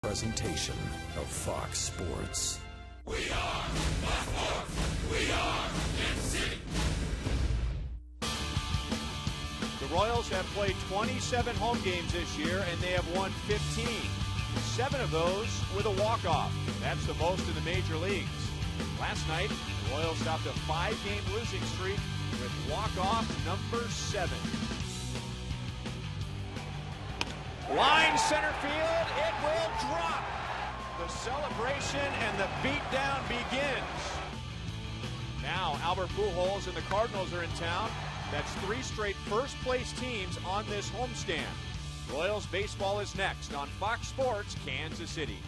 Presentation of Fox Sports. We are Fox Sports. We are Kansas City. The Royals have played 27 home games this year, and they have won 15. 7 of those with a walk-off. That's the most in the major leagues. Last night, the Royals stopped a 5-game losing streak with walk-off number 7. Line center field, it will drop. The celebration and the beatdown begins. Now Albert Pujols and the Cardinals are in town. That's 3 straight first-place teams on this homestand. Royals baseball is next on Fox Sports Kansas City.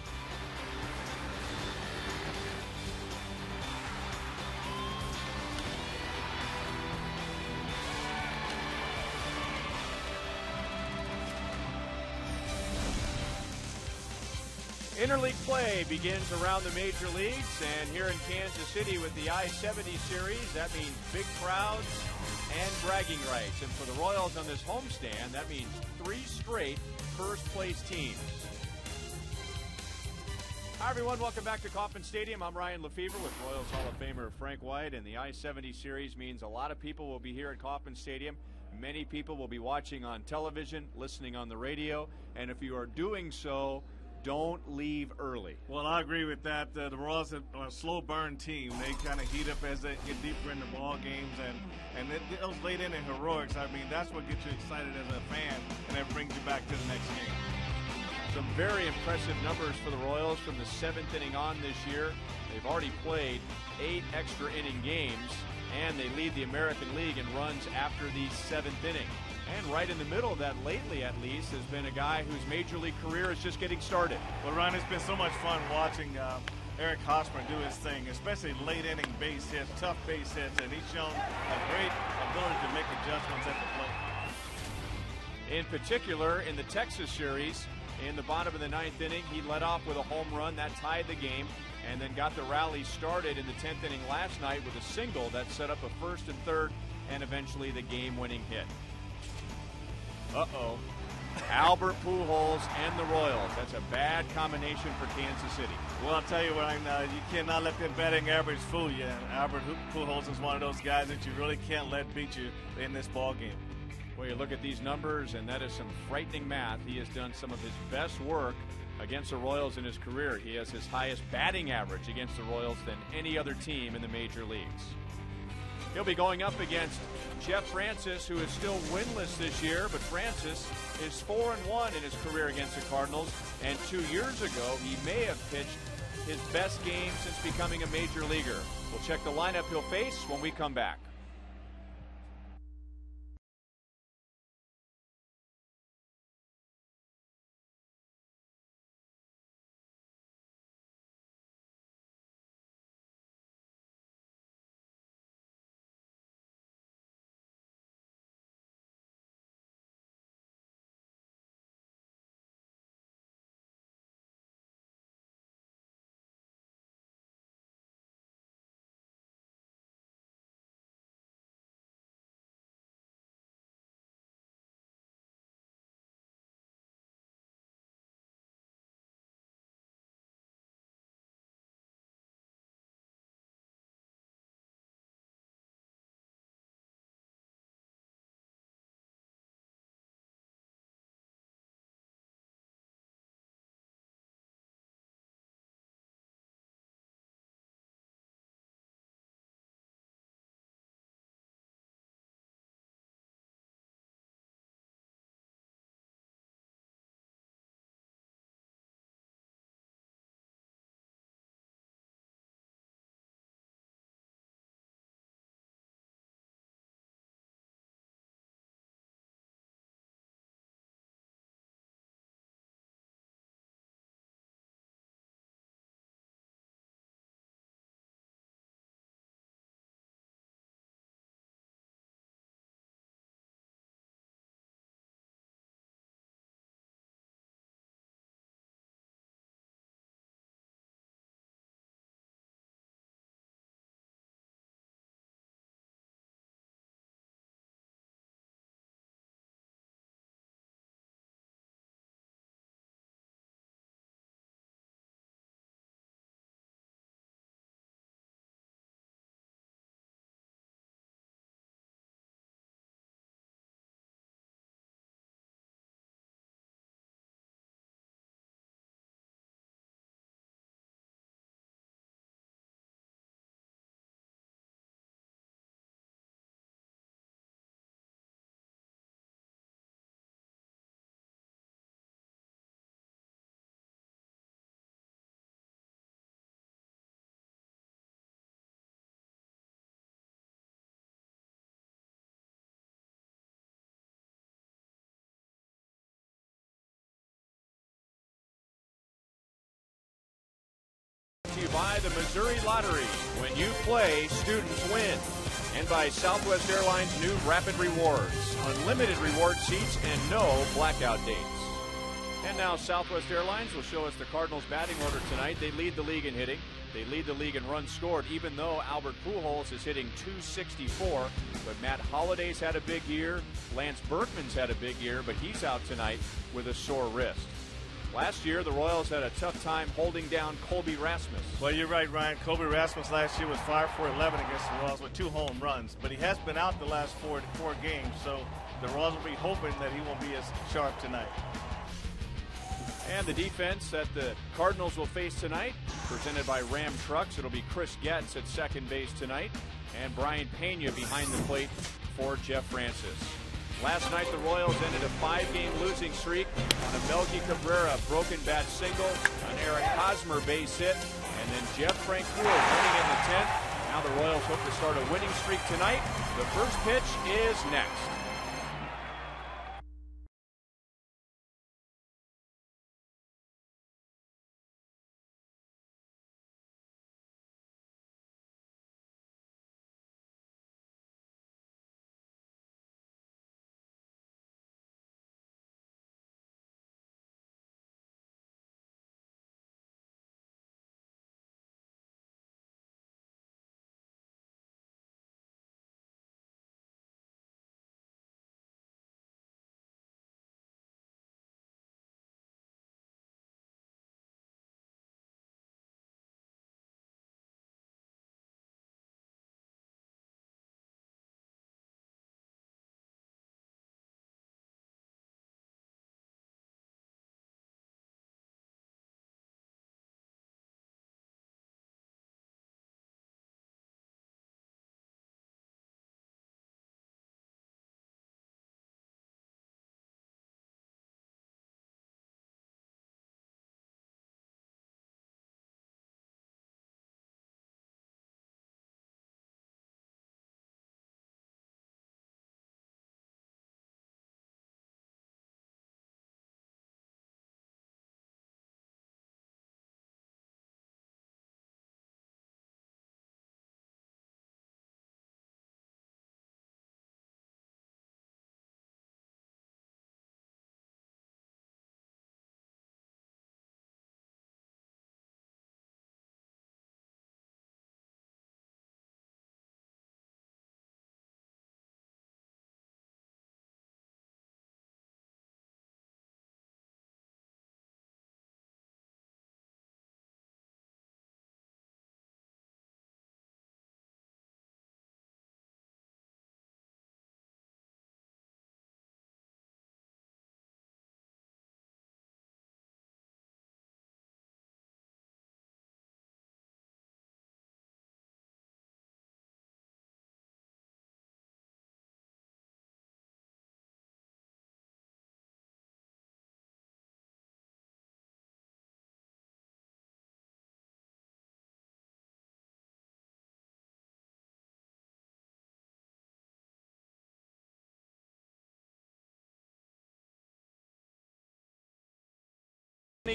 Interleague play begins around the major leagues, and here in Kansas City with the I-70 series, that means big crowds and bragging rights. And for the Royals on this homestand, that means 3 straight first-place teams. Hi, everyone. Welcome back to Kauffman Stadium. I'm Ryan Lefevre with Royals Hall of Famer Frank White, and the I-70 series means a lot of people will be here at Kauffman Stadium. Many people will be watching on television, listening on the radio, and if you are doing so, don't leave early. Well, I agree with that. The Royals are a slow burn team. They kind of heat up as they get deeper into ball games, and those late inning heroics, I mean, that's what gets you excited as a fan, and that brings you back to the next game. Some very impressive numbers for the Royals from the 7th inning on this year. They've already played 8 extra inning games, and they lead the American League in runs after the 7th inning. And right in the middle of that, lately at least, has been a guy whose major league career is just getting started. Well, Ryan, it's been so much fun watching Eric Hosmer do his thing, especially late inning base hits, tough base hits, and he's shown a great ability to make adjustments at the plate. In particular, in the Texas series, in the bottom of the 9th inning, he led off with a home run that tied the game, and then got the rally started in the 10th inning last night with a single that set up a 1st and 3rd, and eventually the game-winning hit. Uh-oh. Albert Pujols and the Royals. That's a bad combination for Kansas City. Well, I'll tell you what, you cannot let that batting average fool you. Albert Pujols is one of those guys that you really can't let beat you in this ball game. Well, you look at these numbers, and that is some frightening math. He has done some of his best work against the Royals in his career. He has his highest batting average against the Royals than any other team in the major leagues. He'll be going up against Jeff Francis, who is still winless this year, but Francis is 4-1 in his career against the Cardinals, and 2 years ago he may have pitched his best game since becoming a major leaguer. We'll check the lineup he'll face when we come back. by the Missouri Lottery. When you play, students win. And by Southwest Airlines' new Rapid Rewards. Unlimited reward seats and no blackout dates. And now Southwest Airlines will show us the Cardinals' batting order tonight. They lead the league in hitting. They lead the league in runs scored, even though Albert Pujols is hitting .264. But Matt Holliday's had a big year. Lance Berkman's had a big year, but he's out tonight with a sore wrist. Last year, the Royals had a tough time holding down Colby Rasmus. Well, you're right, Ryan. Colby Rasmus last year was 5 for 11 against the Royals with 2 home runs. But he has been out the last four games, so the Royals will be hoping that he won't be as sharp tonight. And the defense that the Cardinals will face tonight, presented by Ram Trucks. It'll be Chris Getz at second base tonight, and Brian Pena behind the plate for Jeff Francis. Last night, the Royals ended a 5-game losing streak on a Melky Cabrera broken bat single, an Eric Hosmer base hit, and then Jeff Francoeur winning in the 10th. Now the Royals hope to start a winning streak tonight. The first pitch is next.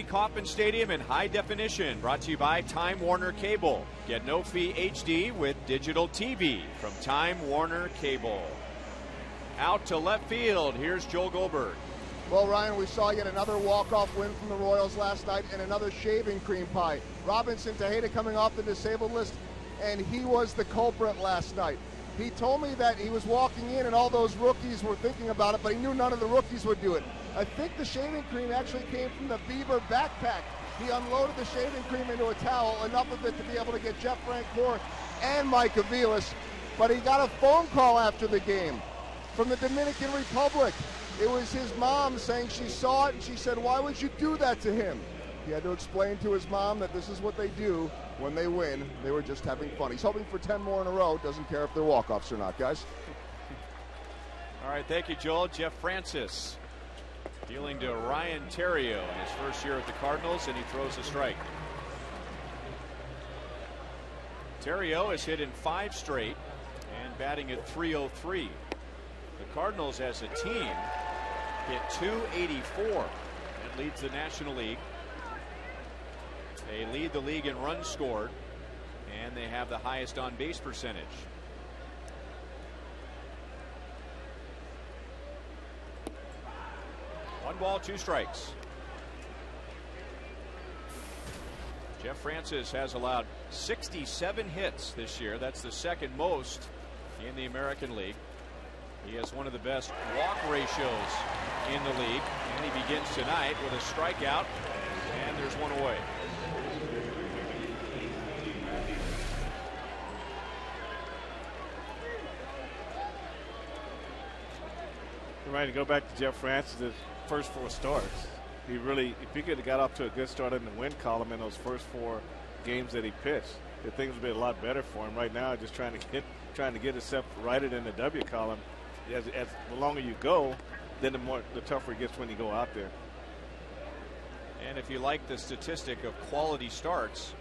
Kauffman Stadium in high definition, brought to you by Time Warner Cable. Get no fee HD with digital TV from Time Warner Cable. Out to left field, here's Joel Goldberg. Well, Ryan, we saw yet another walk-off win from the Royals last night and another shaving cream pie. Robinson Tejeda coming off the disabled list, and he was the culprit last night. He told me that he was walking in and all those rookies were thinking about it, but he knew none of the rookies would do it. I think the shaving cream actually came from the Bieber backpack. He unloaded the shaving cream into a towel, enough of it to be able to get Jeff Francoeur and Mike Aviles. But he got a phone call after the game from the Dominican Republic. It was his mom saying she saw it, and she said, "Why would you do that to him?" He had to explain to his mom that this is what they do when they win. They were just having fun. He's hoping for 10 more in a row. Doesn't care if they're walk-offs or not, guys. All right, thank you, Joel. Jeff Francis dealing to Ryan Theriot in his first year at the Cardinals, and he throws a strike. Theriot has hit in 5 straight and batting at .303. The Cardinals as a team hit .284. That leads the National League. They lead the league in runs scored, and they have the highest on base percentage. One ball, 2 strikes. Jeff Francis has allowed 67 hits this year. That's the second most in the American League. He has one of the best walk ratios in the league, and he begins tonight with a strikeout, and there's one away. Right, to go back to Jeff Francis' first 4 starts. He really, if he could have got off to a good start in the win column in those first 4 games that he pitched, the things would be a lot better for him. Right now, just trying to get himself righted in the W column. As the longer you go, then the tougher it gets when you go out there. And if you like the statistic of quality starts,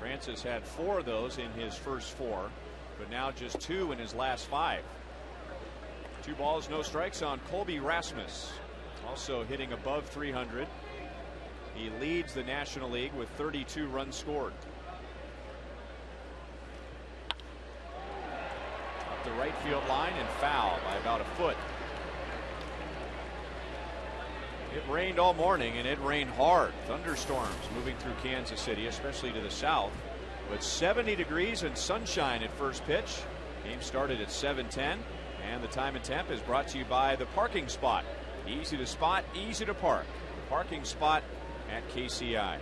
Francis had 4 of those in his first 4, but now just 2 in his last 5. 2 balls, no strikes on Colby Rasmus, also hitting above 300. He leads the National League with 32 runs scored. Up the right field line and foul by about a foot. It rained all morning, and it rained hard. Thunderstorms moving through Kansas City, especially to the south. With 70 degrees and sunshine at first pitch. Game started at 7:10. And the time and temp is brought to you by the parking spot. Easy to spot, easy to park. Parking spot at KCI.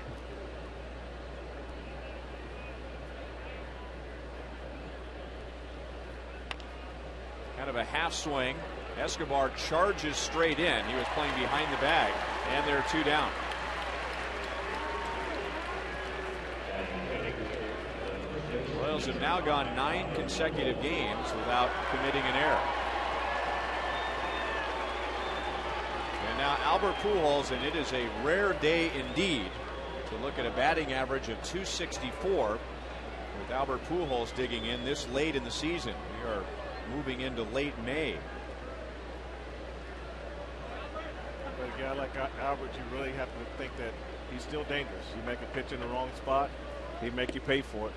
Kind of a half swing. Escobar charges straight in. He was playing behind the bag, and there are 2 down. Royals have now gone 9 consecutive games without committing an error. And now Albert Pujols, and it is a rare day indeed to look at a batting average of .264 with Albert Pujols digging in this late in the season. We are moving into late May. But a guy like Albert, you really have to think that he's still dangerous. You make a pitch in the wrong spot, he'd make you pay for it.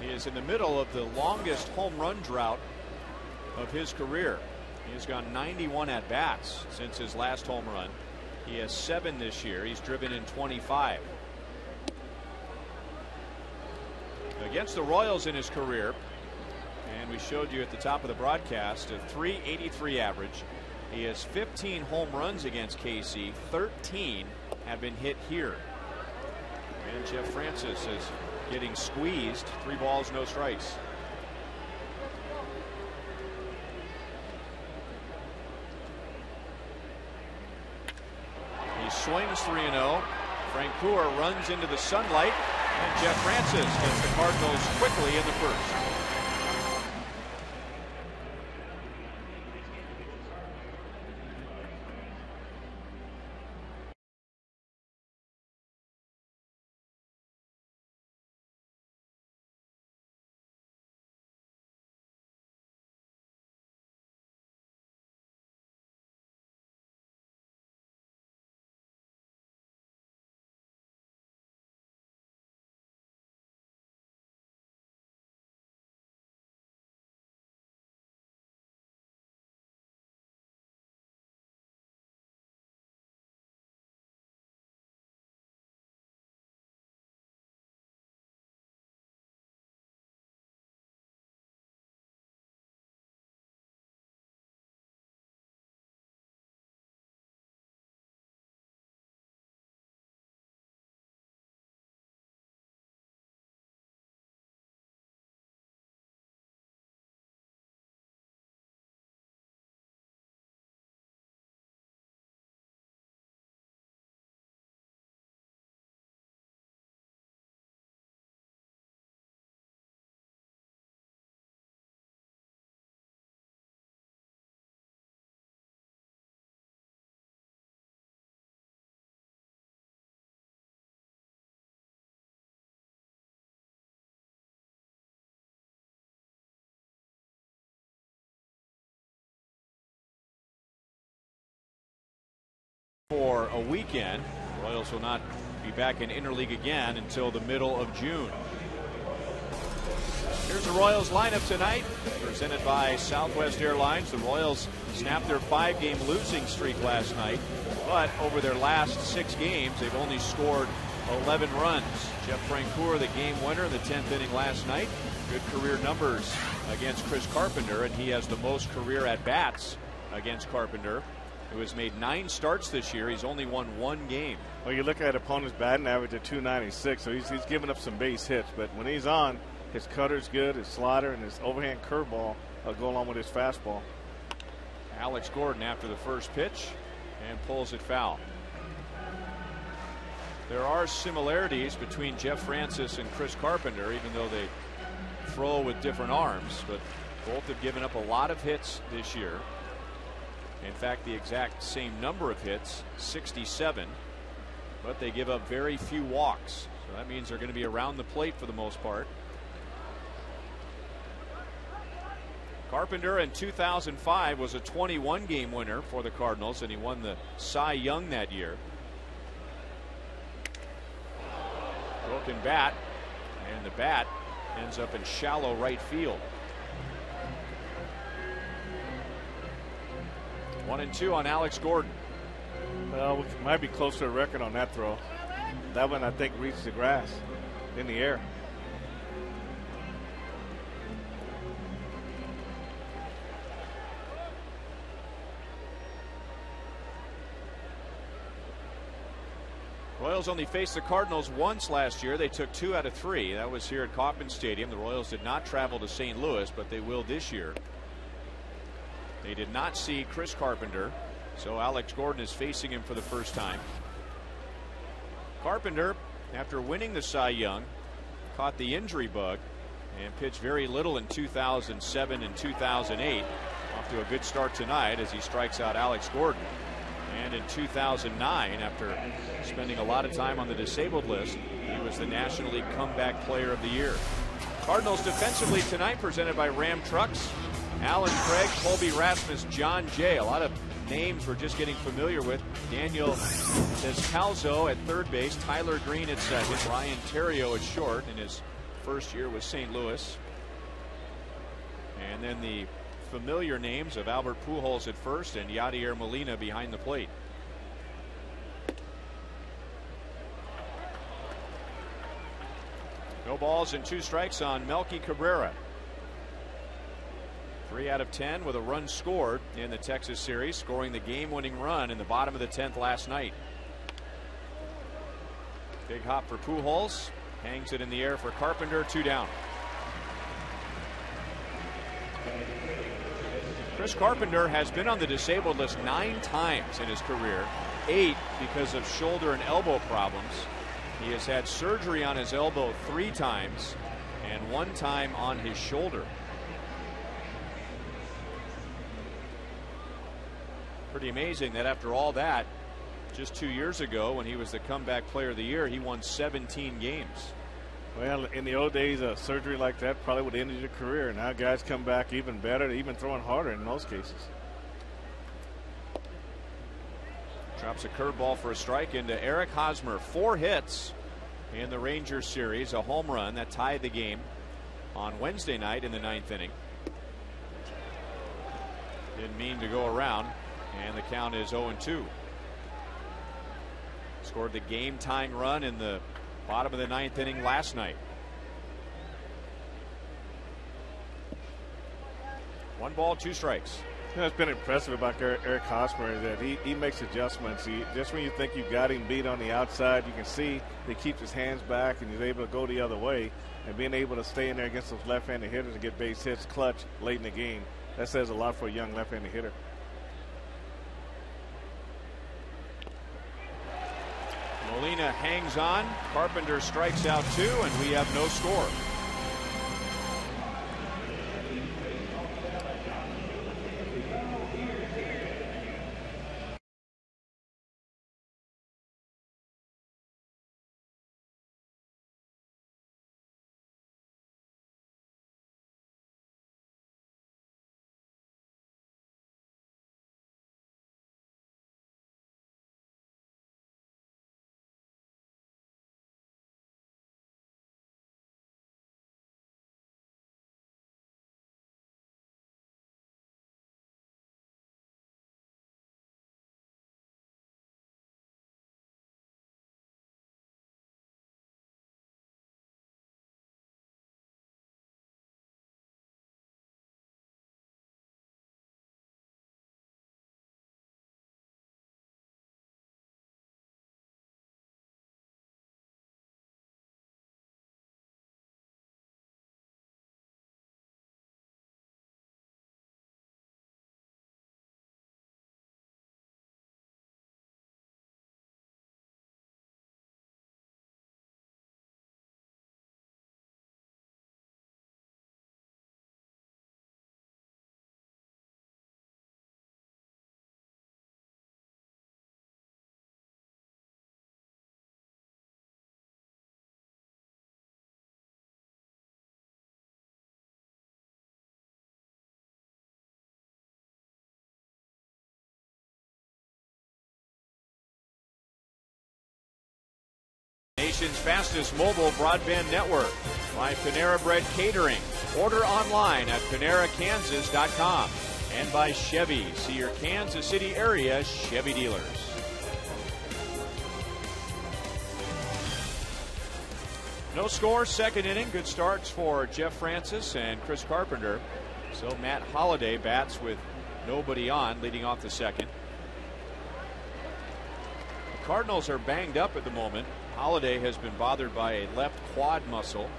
He is in the middle of the longest home run drought of his career. He has gone 91 at bats since his last home run. He has 7 this year. He's driven in 25. Against the Royals in his career, and we showed you at the top of the broadcast, a .383 average. He has 15 home runs against KC. 13 have been hit here. And Jeff Francis is getting squeezed. 3 balls, no strikes. He swings 3-0. Frank Coeur runs into the sunlight, and Jeff Francis gets the Cardinals quickly in the first. For a weekend, Royals will not be back in interleague again until the middle of June. Here's the Royals lineup tonight, presented by Southwest Airlines. The Royals snapped their 5-game losing streak last night, but over their last 6 games, they've only scored 11 runs. Jeff Francoeur, the game winner in the 10th inning last night. Good career numbers against Chris Carpenter, and he has the most career at-bats against Carpenter, who has made 9 starts this year. He's only won 1 game. Well, you look at opponent's batting average at 296, so he's giving up some base hits, but when he's on, his cutter's good, his slider, and his overhand curveball go along with his fastball. Alex Gordon after the first pitch and pulls it foul. There are similarities between Jeff Francis and Chris Carpenter, even though they throw with different arms, but both have given up a lot of hits this year. In fact, the exact same number of hits, 67, but they give up very few walks. So that means they're going to be around the plate for the most part. Carpenter in 2005 was a 21-game winner for the Cardinals, and he won the Cy Young that year. Broken bat, and the bat ends up in shallow right field. 1-2 on Alex Gordon. Well, we might be close to a record on that throw. That one, I think, reached the grass in the air. Royals only faced the Cardinals once last year. They took 2 out of 3. That was here at Kauffman Stadium. The Royals did not travel to St. Louis, but they will this year. They did not see Chris Carpenter, so Alex Gordon is facing him for the first time. Carpenter, after winning the Cy Young, caught the injury bug and pitched very little in 2007 and 2008. Off to a good start tonight as he strikes out Alex Gordon. And in 2009, after spending a lot of time on the disabled list, he was the National League Comeback Player of the Year. Cardinals defensively tonight, presented by Ram Trucks. Alan Craig, Colby Rasmus, John Jay. A lot of names we're just getting familiar with. Daniel Descalzo at third base. Tyler Green at second. Ryan Theriot at short in his first year with St. Louis. And then the familiar names of Albert Pujols at first and Yadier Molina behind the plate. No balls and 2 strikes on Melky Cabrera. 3 out of 10 with a run scored in the Texas series, scoring the game-winning run in the bottom of the 10th last night. Big hop for Pujols, hangs it in the air for Carpenter. 2 down. Chris Carpenter has been on the disabled list 9 times in his career, 8 because of shoulder and elbow problems. He has had surgery on his elbow 3 times and 1 time on his shoulder. Pretty amazing that after all that, just 2 years ago when he was the comeback player of the year, he won 17 games. Well, in the old days, a surgery like that probably would have ended your career. Now guys come back even better, even throwing harder in most cases. Drops a curveball for a strike into Eric Hosmer. 4 hits in the Rangers series, a home run that tied the game on Wednesday night in the 9th inning. Didn't mean to go around, and the count is 0-2. Scored the game tying run in the bottom of the 9th inning last night. 1 ball, 2 strikes. You know, it's been impressive about Eric Hosmer is that he makes adjustments. Just when you think you've got him beat on the outside, you can see he keeps his hands back and he's able to go the other way. And being able to stay in there against those left-handed hitters and get base hits clutch late in the game, that says a lot for a young left-handed hitter. Molina hangs on. Carpenter strikes out 2, and we have no score. nation's fastest mobile broadband network. By Panera Bread Catering. Order online at PaneraKansas.com. And by Chevy. See your Kansas City area Chevy dealers. No score, second inning. Good starts for Jeff Francis and Chris Carpenter. So Matt Holliday bats with nobody on, leading off the second. The Cardinals are banged up at the moment. Holliday has been bothered by a left quad muscle.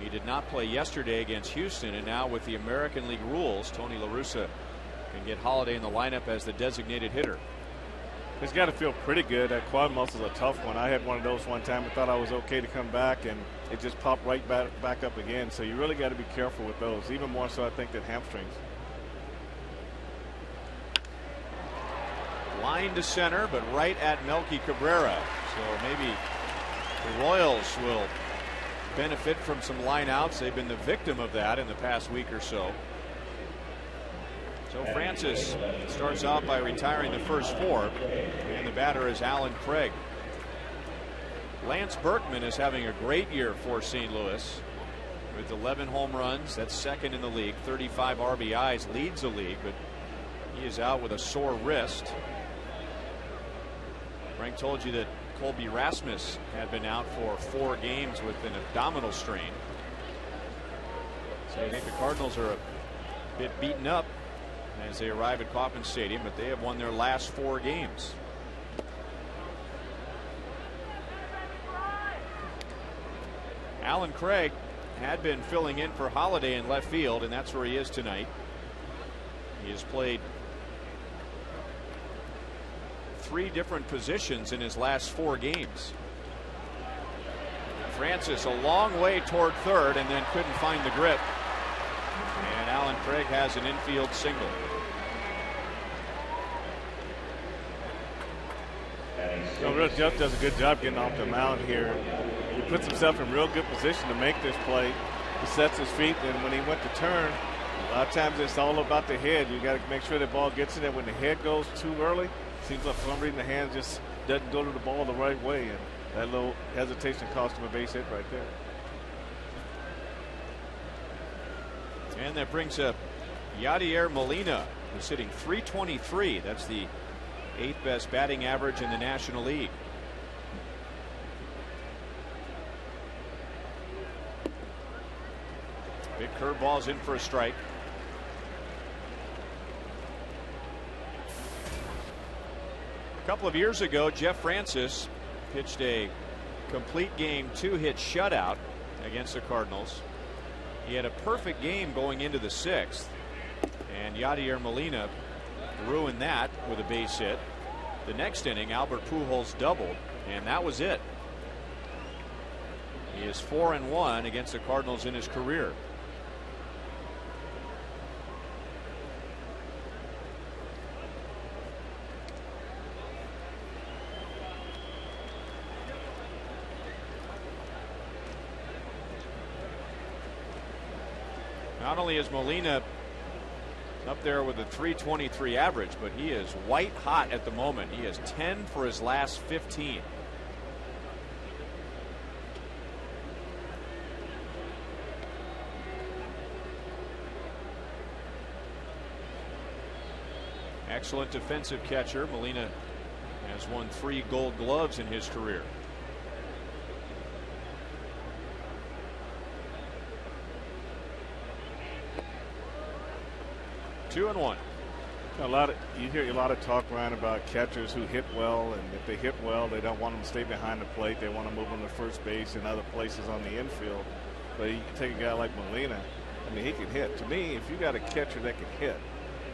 He did not play yesterday against Houston, and now with the American League rules, Tony La Russa can get Holliday in the lineup as the designated hitter. He's got to feel pretty good. That quad muscle is a tough one. I had one of those one time and thought I was okay to come back, and it just popped right back up again. So you really got to be careful with those, even more so I think than hamstrings. Line to center, but right at Melky Cabrera. So maybe the Royals will benefit from some line outs. They've been the victim of that in the past week or so. So Francis starts out by retiring the first four, and the batter is Alan Craig. Lance Berkman is having a great year for St. Louis with 11 home runs. That's second in the league. 35 RBIs, leads the league, but he is out with a sore wrist. Frank told you that Colby Rasmus had been out for 4 games with an abdominal strain. So I think the Cardinals are a bit beaten up as they arrive at Kauffman Stadium, but they have won their last 4 games. Alan Craig had been filling in for Holliday in left field, and that's where he is tonight. He has played 3 different positions in his last 4 games. Francis a long way toward third and then couldn't find the grip. And Alan Craig has an infield single. Jeff does a good job getting off the mound here. He puts himself in real good position to make this play. He sets his feet, and when he went to turn, a lot of times it's all about the head. You got to make sure the ball gets in there. When the head goes too early, seems like for some reason the hand just doesn't go to the ball the right way, and that little hesitation cost him a base hit right there. And that brings up Yadier Molina, who's hitting .323. That's the 8th best batting average in the National League. Big curveball's in for a strike. A couple of years ago, Jeff Francis pitched a complete game 2-hit shutout against the Cardinals. He had a perfect game going into the 6th, and Yadier Molina ruined that with a base hit. The next inning, Albert Pujols doubled, and that was it. He is 4-1 against the Cardinals in his career. Not only is Molina up there with a .323 average, but he is white hot at the moment. He has 10 for his last 15. Excellent defensive catcher. Molina has won 3 Gold Gloves in his career. Two and one. You hear a lot of talk around about catchers who hit well, and if they hit well, they don't want them to stay behind the plate. They want to move them to first base and other places on the infield. But you take a guy like Molina. I mean, he can hit. To me, if you got a catcher that can hit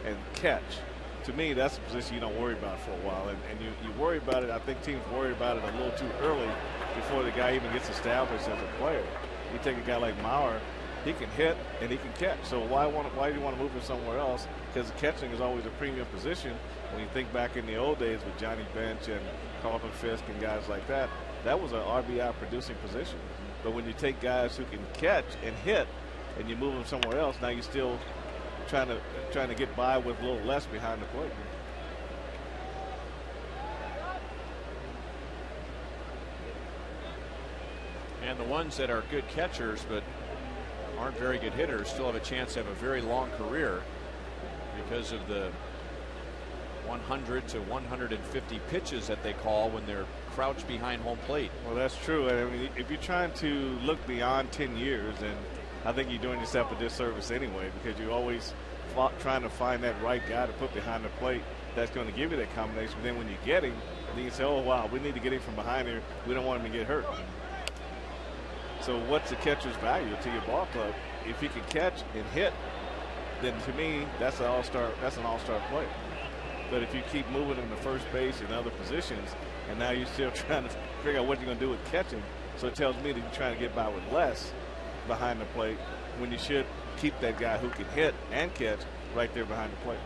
and catch, to me, that's a position you don't worry about for a while. And you worry about it. I think teams worry about it a little too early before the guy even gets established as a player. You take a guy like Mauer. He can hit and he can catch. So why do you want to move him somewhere else? Because catching is always a premium position. When you think back in the old days with Johnny Bench and Carlton Fisk and guys like that, that was an RBI producing position. But when you take guys who can catch and hit and you move them somewhere else, now you're still trying to get by with a little less behind the plate. And the ones that are good catchers but aren't very good hitters still have a chance to have a very long career because of the 100 to 150 pitches that they call when they're crouched behind home plate. Well, that's true. I mean, if you're trying to look beyond 10 years, then I think you're doing yourself a disservice anyway, because you're always trying to find that right guy to put behind the plate that's going to give you that combination. But then when you get him, then you say, oh, wow, we need to get him from behind here. We don't want him to get hurt. So what's the catcher's value to your ball club? If he can catch and hit, then to me, that's an all-star player. But if you keep moving him to first base and other positions, and now you're still trying to figure out what you're going to do with catching, so it tells me that you're trying to get by with less behind the plate when you should keep that guy who can hit and catch right there behind the plate.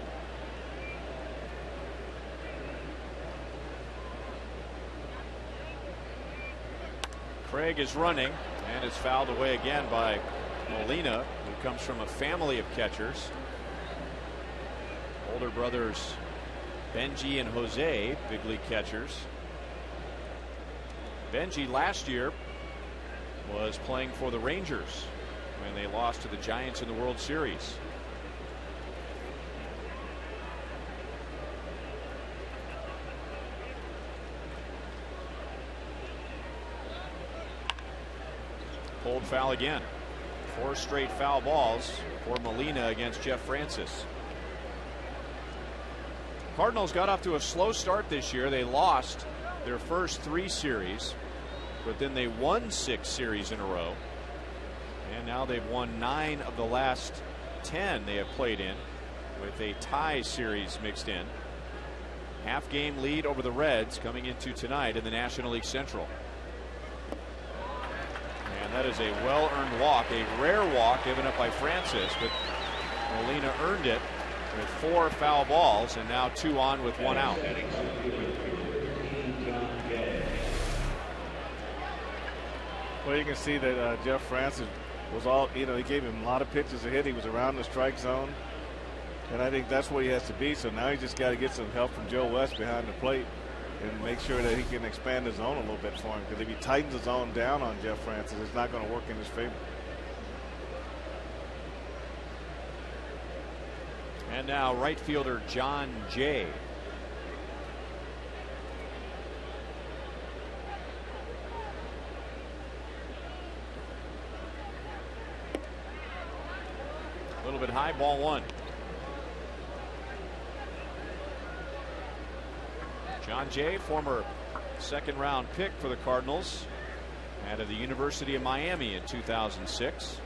Craig is running and is fouled away again by Molina, who comes from a family of catchers. Older brothers Benji and Jose, big league catchers. Benji last year was playing for the Rangers when they lost to the Giants in the World Series. Pulled foul again. 4 straight foul balls for Molina against Jeff Francis. Cardinals got off to a slow start this year. They lost their first 3 series, but then they won 6 series in a row. And now they've won 9 of the last 10 they have played in, with a tie series mixed in. Half-game lead over the Reds coming into tonight in the National League Central. And that is a well-earned walk, a rare walk given up by Francis, but Molina earned it with 4 foul balls, and now 2 on with 1 out. Well, you can see that Jeff Francis was all, he gave him a lot of pitches to hit. He was around the strike zone, and I think that's where he has to be. So now he just got to get some help from Joe West behind the plate and make sure that he can expand the zone a little bit for him, because if he tightens the zone down on Jeff Francis, it's not going to work in his favor. And now right fielder John Jay. A little bit high, ball 1. John Jay, former 2nd-round pick for the Cardinals out of the University of Miami in 2006.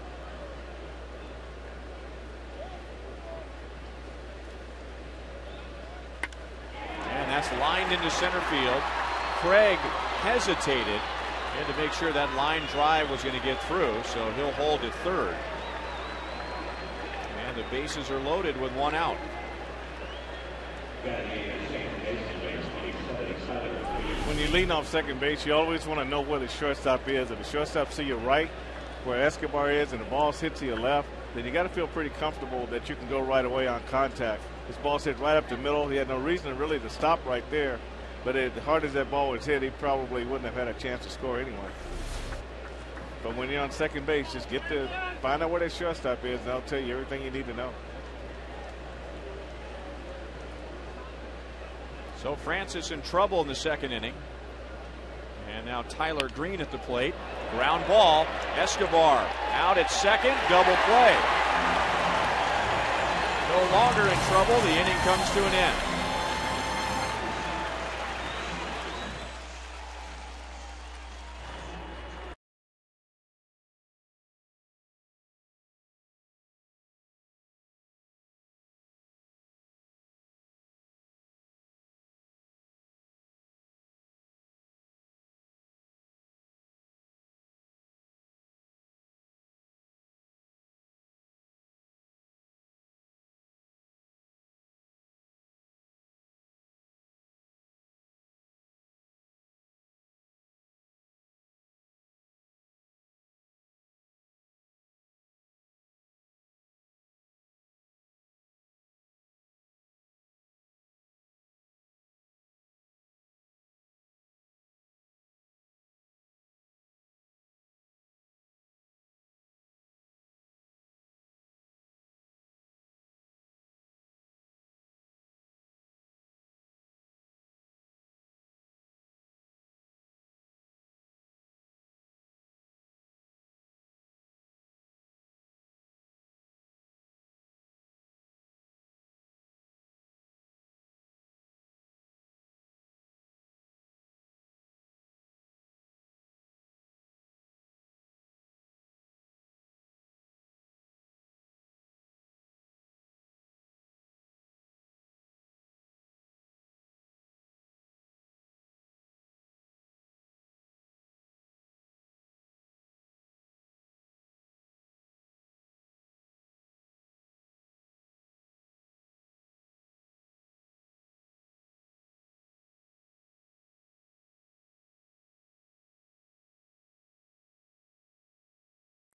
That's lined into center field. Craig hesitated and to make sure that line drive was going to get through, so he'll hold at third. And the bases are loaded with 1 out. When you're leading off second base, you always want to know where the shortstop is. If the shortstop see you right where Escobar is and the ball's hit to your left, then you got to feel pretty comfortable that you can go right away on contact. This ball's hit right up the middle. He had no reason really to stop right there, but as hard as that ball was hit, he probably wouldn't have had a chance to score anyway. But when you're on second base, just find out where that shortstop is, and they'll tell you everything you need to know. So Francis in trouble in the 2nd inning. And now Tyler Green at the plate. Ground ball. Escobar out at second. Double play. No longer in trouble. The inning comes to an end.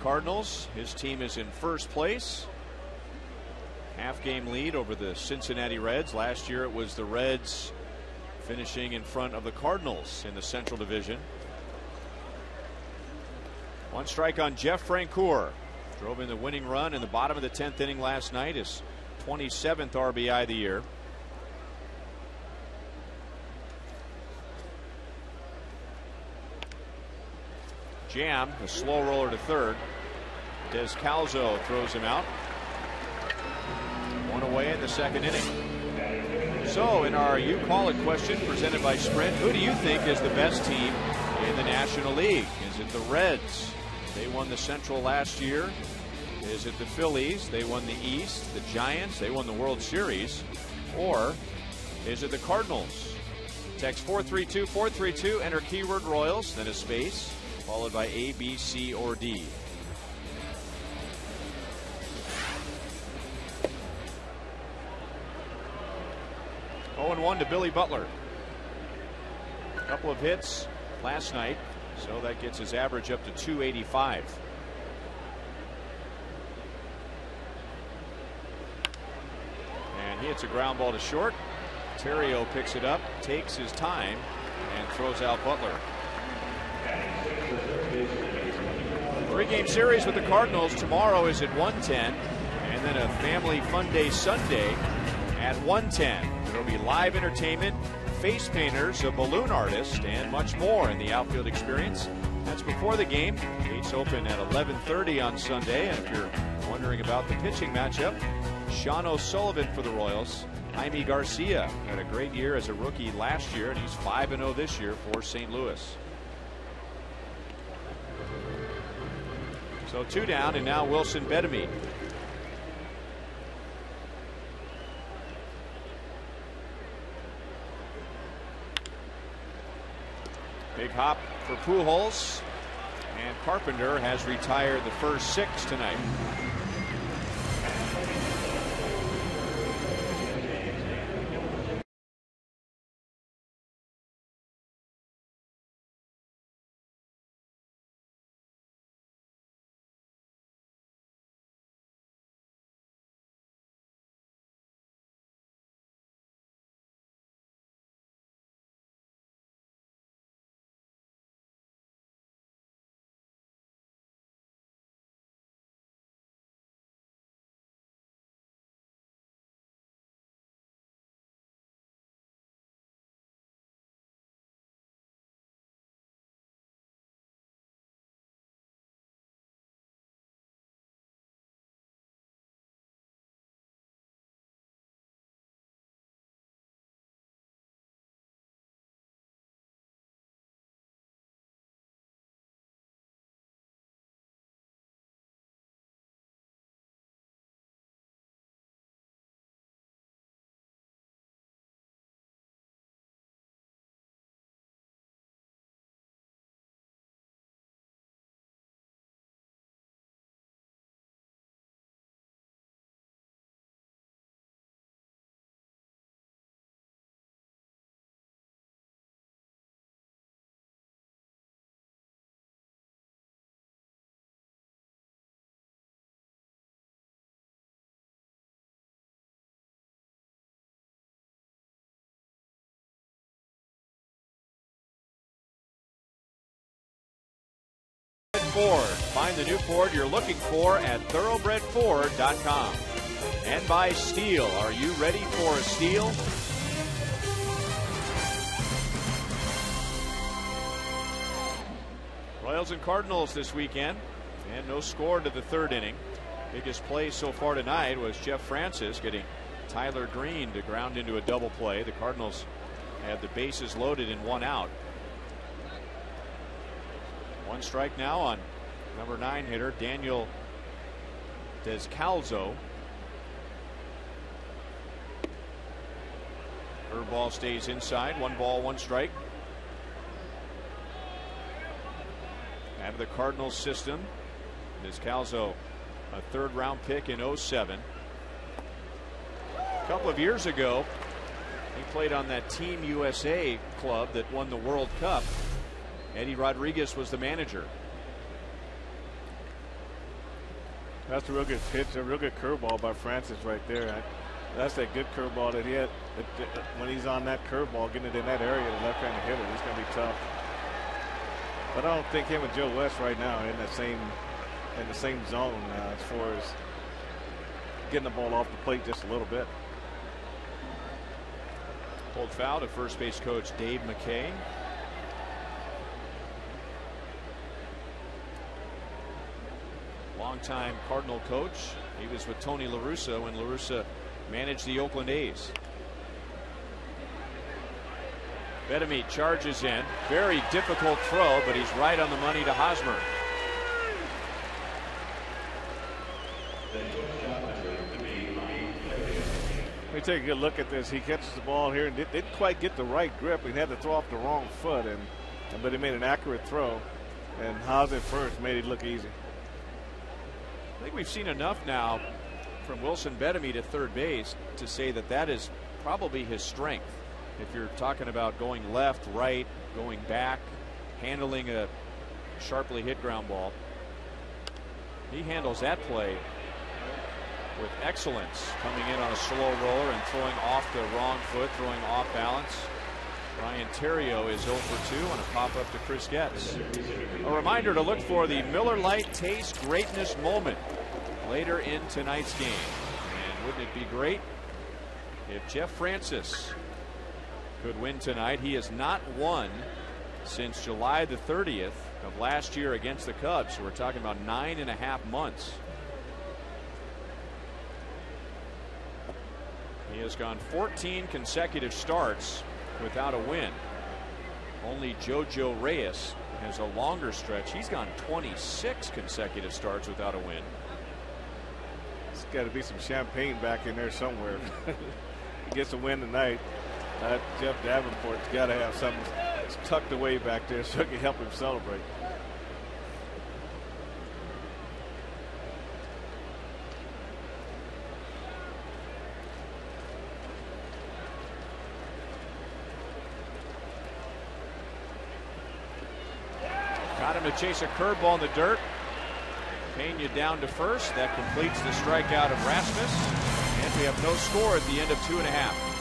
Cardinals. His team is in first place. Half-game lead over the Cincinnati Reds. Last year it was the Reds finishing in front of the Cardinals in the Central Division. One strike on Jeff Francoeur. Drove in the winning run in the bottom of the 10th inning last night. His 27th RBI of the year. Jam, a slow roller to third. Descalzo throws him out. One away in the second inning. So in our You Call It question presented by Sprint, who do you think is the best team in the National League? Is it the Reds? They won the Central last year. Is it the Phillies? They won the East. The Giants? They won the World Series. Or is it the Cardinals? Text 432-432, enter keyword Royals, then a space, followed by A, B, C, or D. Oh, 0-1 to Billy Butler. A couple of hits last night, so that gets his average up to 285. And he hits a ground ball to short. Terrio picks it up, takes his time, and throws out Butler. 3-game series with the Cardinals. Tomorrow is at 1:10, and then a family fun day Sunday at 1:10. There will be live entertainment, face painters, a balloon artist, and much more in the outfield experience. That's before the game. Gates open at 11:30 on Sunday. And if you're wondering about the pitching matchup, Sean O'Sullivan for the Royals. Jaime Garcia had a great year as a rookie last year, and he's 5-0 this year for St. Louis. So 2 down, and now Wilson Betemit. Big hop for Pujols, and Carpenter has retired the first 6 tonight. Ford. Find the new Ford you're looking for at thoroughbredford.com. And by Steel. Are you ready for a steal? Royals and Cardinals this weekend, and no score to the 3rd inning. Biggest play so far tonight was Jeff Francis getting Tyler Green to ground into a double play. The Cardinals had the bases loaded and 1 out. 1 strike now on number 9 hitter Daniel Descalzo. Curveball stays inside. 1 ball, 1 strike. Out of the Cardinals system, Descalzo, a 3rd round pick in 07. A couple of years ago, he played on that Team USA club that won the World Cup. Eddie Rodriguez was the manager. That's a real good pitch, a real good curveball by Francis right there. That's that good curveball that he had. When he's on that curveball, getting it in that area, the left-handed hitter, it's going to be tough. But I don't think him and Joe West right now are in the same zone as far as getting the ball off the plate just a little bit. Pulled foul to first base coach Dave McKay. Longtime Cardinal coach. He was with Tony La Russa when La Russa managed the Oakland A's. Bedemy charges in. Very difficult throw, but he's right on the money to Hosmer. Let me take a good look at this. He catches the ball here and didn't quite get the right grip. He had to throw off the wrong foot, but he made an accurate throw. And Hosmer first made it look easy. I think we've seen enough now from Wilson Bedemy to third base to say that that is probably his strength. If you're talking about going left, right, going back, handling a sharply hit ground ball, he handles that play with excellence, coming in on a slow roller and throwing off the wrong foot, throwing off balance. Ryan Theriot is 0 for 2 on a pop-up to Chris Getz. A reminder to look for the Miller Lite Taste Greatness moment later in tonight's game. And wouldn't it be great if Jeff Francis could win tonight? He has not won since July the 30th of last year against the Cubs. So we're talking about 9.5 months. He has gone 14 consecutive starts without a win. Only JoJo Reyes has a longer stretch. He's gone 26 consecutive starts without a win. There's got to be some champagne back in there somewhere. He gets a win tonight. Jeff Davenport's got to have something tucked away back there so it can help him celebrate. Got him to chase a curveball in the dirt. Pena down to first. That completes the strikeout of Rasmus. And we have no score at the end of 2.5.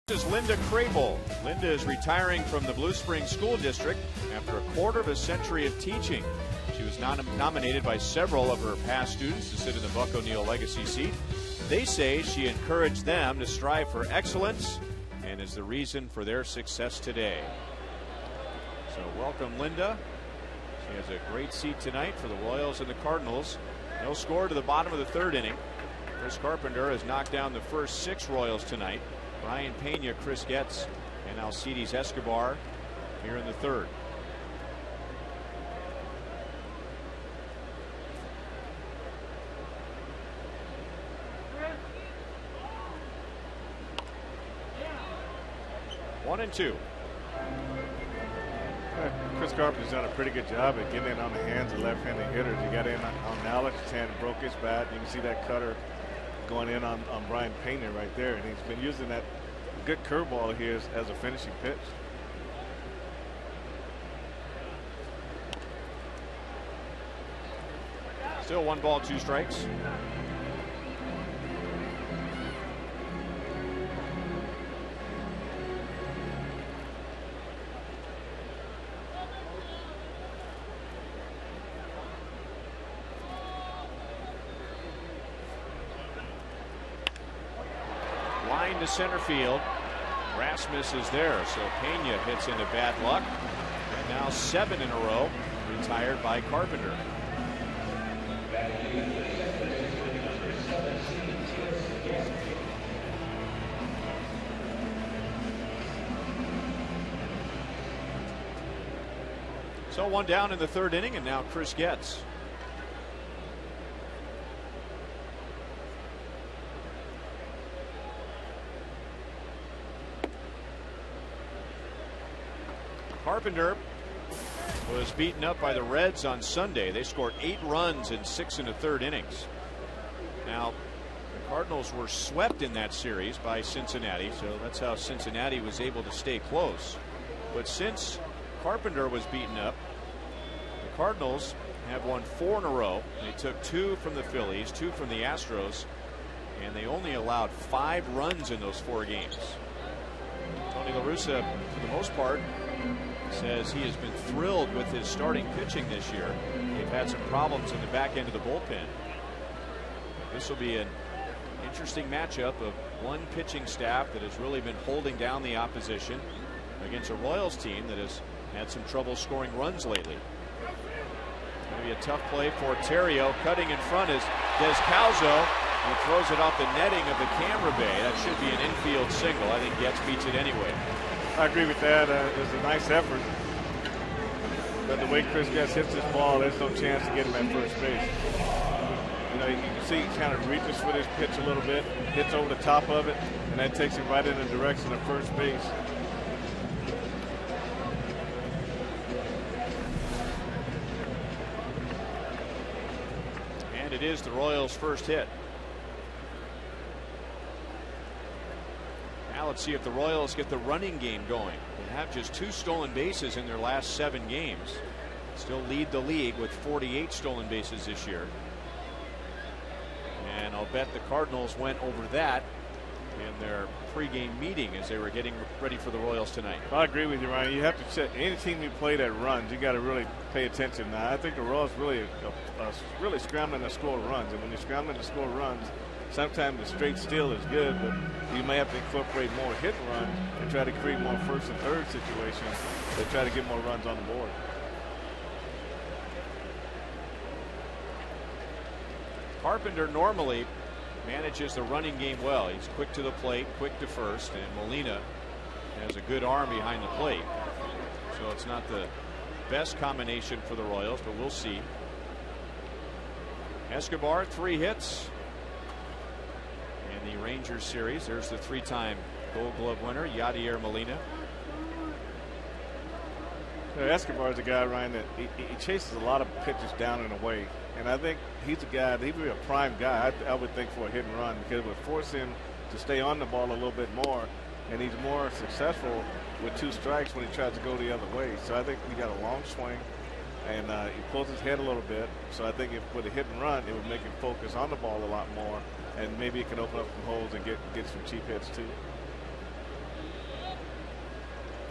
This is Linda Crable. Linda is retiring from the Blue Springs School District after a quarter of a century of teaching. She was nominated by several of her past students to sit in the Buck O'Neil Legacy seat. They say she encouraged them to strive for excellence and is the reason for their success today. So welcome, Linda. She has a great seat tonight for the Royals and the Cardinals. No score to the bottom of the third inning. Chris Carpenter has knocked down the first 6 Royals tonight. Ryan Pena, Chris Getz, and Alcides Escobar here in the third. 1-2. Chris Carpenter's done a pretty good job at getting in on the hands of left-handed hitters. He got in on Alex's hand and broke his bat. You can see that cutter going in on Brian Painter right there. And he's been using that good curveball here as a finishing pitch. Still 1 ball, 2 strikes. Line to center field. Rasmus is there, so Pena hits into bad luck. And now 7 in a row retired by Carpenter. So 1 down in the 3rd inning, and now Chris Getz. Carpenter was beaten up by the Reds on Sunday. They scored 8 runs in 6 1/3 innings. Now, the Cardinals were swept in that series by Cincinnati, so that's how Cincinnati was able to stay close. But since Carpenter was beaten up, the Cardinals have won 4 in a row. They took 2 from the Phillies, 2 from the Astros, and they only allowed 5 runs in those 4 games. Tony La Russa, for the most part, says he has been thrilled with his starting pitching this year. They've had some problems in the back end of the bullpen. This will be an interesting matchup of one pitching staff that has really been holding down the opposition against a Royals team that has had some trouble scoring runs lately. Going to be a tough play for Terrio. Cutting in front is Descalzo. He throws it off the netting of the camera bay. That should be an infield single. I think Getz beats it anyway. I agree with that. It was a nice effort. But the way Chris Getz hits this ball, there's no chance to get him at first base. You know, you can see he kind of reaches for this pitch a little bit, hits over the top of it, and that takes him right in the direction of first base. And it is the Royals' first hit. Now let's see if the Royals get the running game going. They have just 2 stolen bases in their last 7 games. Still lead the league with 48 stolen bases this year. And I'll bet the Cardinals went over that in their pregame meeting as they were getting ready for the Royals tonight. I agree with you, Ryan. You have to check any team you play that runs. You got to really pay attention. Now, I think the Royals really scrambling to score runs, and when you're scrambling to score runs, sometimes the straight steal is good, but you may have to incorporate more hit and run and try to create more first and third situations to try to get more runs on the board. Carpenter normally manages the running game well. He's quick to the plate, quick to first, and Molina has a good arm behind the plate. So it's not the best combination for the Royals, but we'll see. Escobar, 3 hits in the Rangers series. There's the 3-time Gold Glove winner, Yadier Molina. Escobar is a guy, Ryan, that he chases a lot of pitches down and away. And I think he's a guy, he'd be a prime guy, I would think, for a hit and run, because it would force him to stay on the ball a little bit more. And he's more successful with 2 strikes when he tries to go the other way. So I think he got a long swing, and he pulls his head a little bit. So I think if with a hit and run, it would make him focus on the ball a lot more. And maybe it can open up some holes and get some cheap hits too.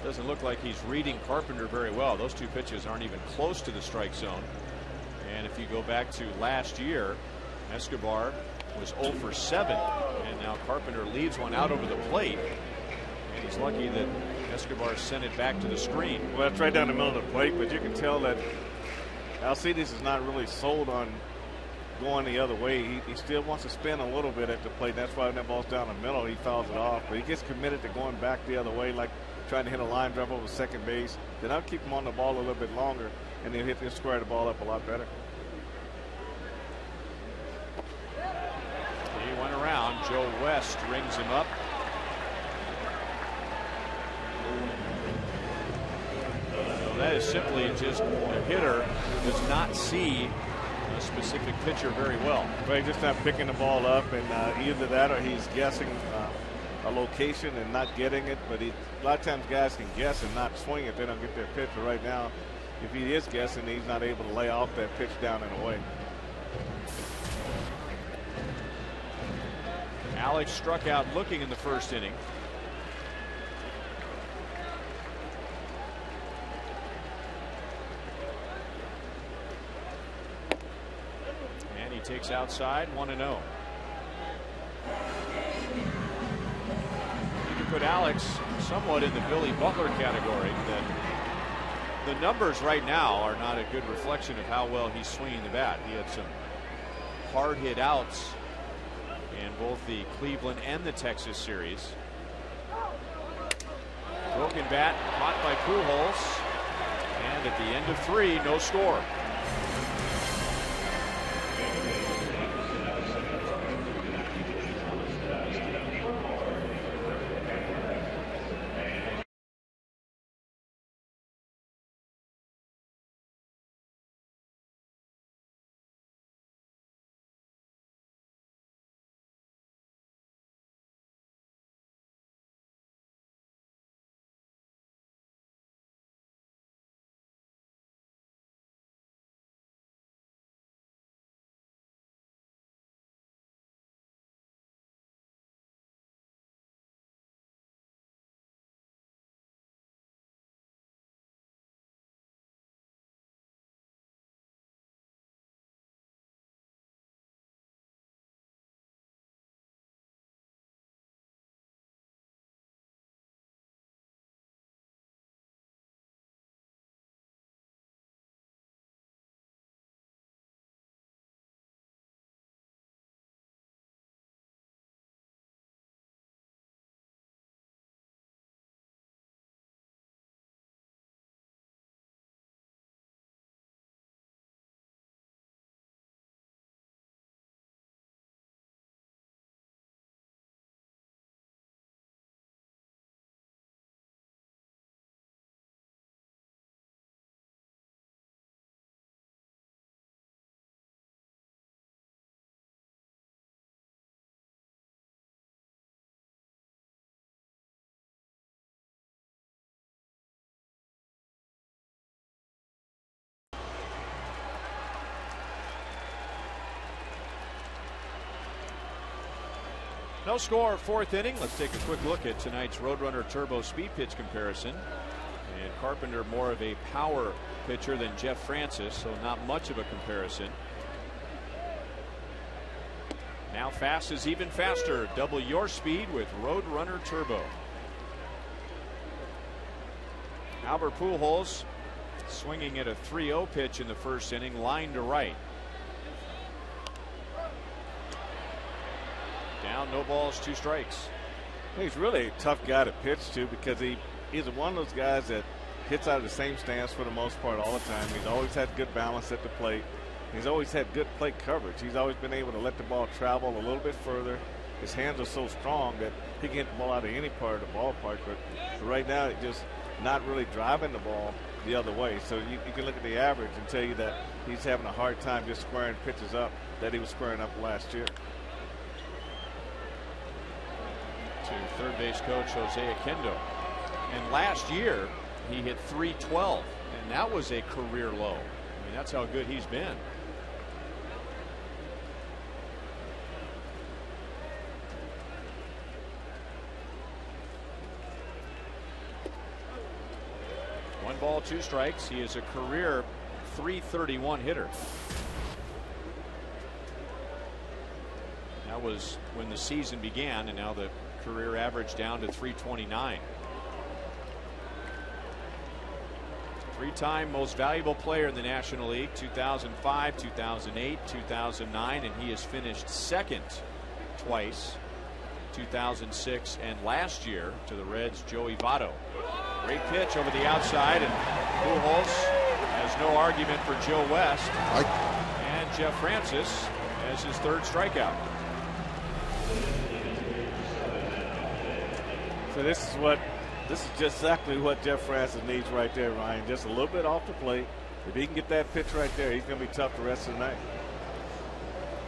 Doesn't look like he's reading Carpenter very well. Those 2 pitches aren't even close to the strike zone. And if you go back to last year, Escobar was 0 for 7, and now Carpenter leaves one out over the plate, and he's lucky that Escobar sent it back to the screen. Well, it's right down the middle of the plate, but you can tell that Alcides is not really sold on going the other way. He still wants to spin a little bit at the plate. That's why when that ball's down the middle, he fouls it off. But he gets committed to going back the other way, like trying to hit a line drive over second base. Then I'll keep him on the ball a little bit longer, and he'll square the ball up a lot better. He went around. Joe West rings him up. that is simply just a hitter who does not see a specific pitcher very well. Well, he's just not picking the ball up, and either that or he's guessing a location and not getting it. But a lot of times guys can guess and not swing if they don't get their pitch. But right now, if he is guessing, he's not able to lay off that pitch down and away. Alex struck out looking in the first inning. And he takes outside, 1-0. You can put Alex somewhat in the Billy Butler category. That the numbers right now are not a good reflection of how well he's swinging the bat. He had some hard hit outs in both the Cleveland and the Texas series. Broken bat caught by Pujols, and at the end of 3, no score. No score, 4th inning. Let's take a quick look at tonight's Roadrunner Turbo speed pitch comparison. And Carpenter more of a power pitcher than Jeff Francis, so not much of a comparison. Now fast is even faster. Double your speed with Roadrunner Turbo. Albert Pujols swinging at a 3-0 pitch in the first inning, line to right. Down, no balls, 2 strikes. He's really a tough guy to pitch to because he's one of those guys that hits out of the same stance for the most part all the time. He's always had good balance at the plate. He's always had good plate coverage. He's always been able to let the ball travel a little bit further. His hands are so strong that he can hit the ball out of any part of the ballpark. But right now, it's just not really driving the ball the other way. So you can look at the average and tell you that he's having a hard time just squaring pitches up that he was squaring up last year. To third base coach Jose Oquendo. And last year he hit .312, and that was a career low. I mean, that's how good he's been. One ball, 2 strikes. He is a career .331 hitter. That was when the season began, and now the career average down to .329. 3-time most valuable player in the National League, 2005, 2008, 2009, and he has finished second twice, 2006 and last year, to the Reds' Joey Votto. Great pitch over the outside, and Pujols has no argument for Joe West. And Jeff Francis has his 3rd strikeout. So this is what This is just exactly what Jeff Francis needs right there, Ryan. Just a little bit off the plate. If he can get that pitch right there, he's going to be tough the rest of the night.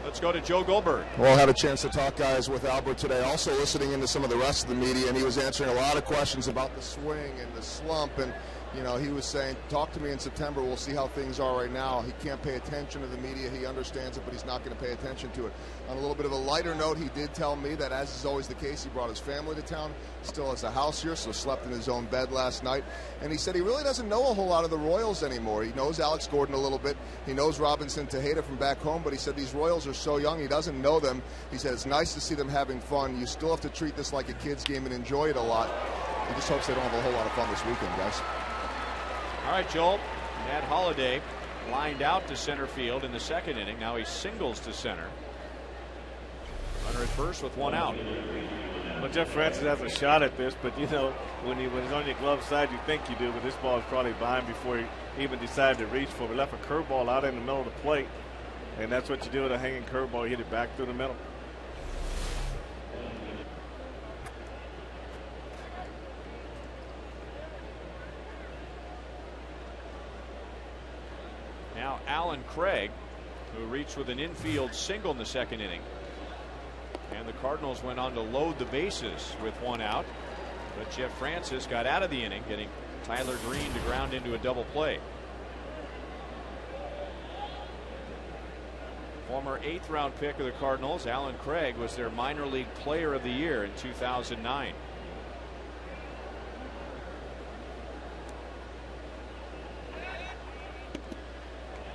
Let's go to Joe Goldberg. Well, I had a chance to talk, guys, with Albert today, also listening into some of the rest of the media, and he was answering a lot of questions about the swing and the slump. And, you know, he was saying, talk to me in September. We'll see how things are right now. He can't pay attention to the media. He understands it, but he's not going to pay attention to it. On a little bit of a lighter note, he did tell me that, as is always the case, he brought his family to town, still has a house here, so slept in his own bed last night. And he said he really doesn't know a whole lot of the Royals anymore. He knows Alex Gordon a little bit. He knows Robinson Tejeda from back home, but he said these Royals are so young, he doesn't know them. He said it's nice to see them having fun. You still have to treat this like a kid's game and enjoy it a lot. He just hopes they don't have a whole lot of fun this weekend, guys. All right, Joel. Matt Holliday lined out to center field in the second inning. Now he singles to center. Runner at first with one out. Well, Jeff Francis has a shot at this, but, you know, when he's on your glove side, you think you do, but this ball is probably behind before he even decided to reach for it. We left a curveball out in the middle of the plate, and that's what you do with a hanging curveball. You hit it back through the middle. Now Alan Craig, who reached with an infield single in the second inning. And the Cardinals went on to load the bases with one out. But Jeff Francis got out of the inning, getting Tyler Green to ground into a double play. Former 8th round pick of the Cardinals, Alan Craig, was their minor league player of the year in 2009.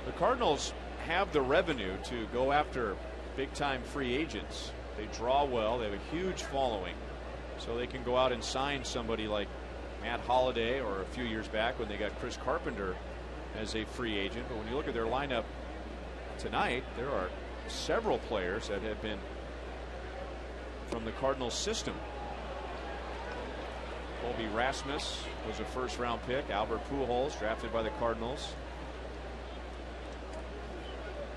The Cardinals have the revenue to go after big-time free agents. They draw well. They have a huge following. So they can go out and sign somebody like Matt Holliday, or a few years back when they got Chris Carpenter as a free agent. But when you look at their lineup tonight, there are several players that have been from the Cardinals system. Colby Rasmus was a first-round pick. Albert Pujols, drafted by the Cardinals.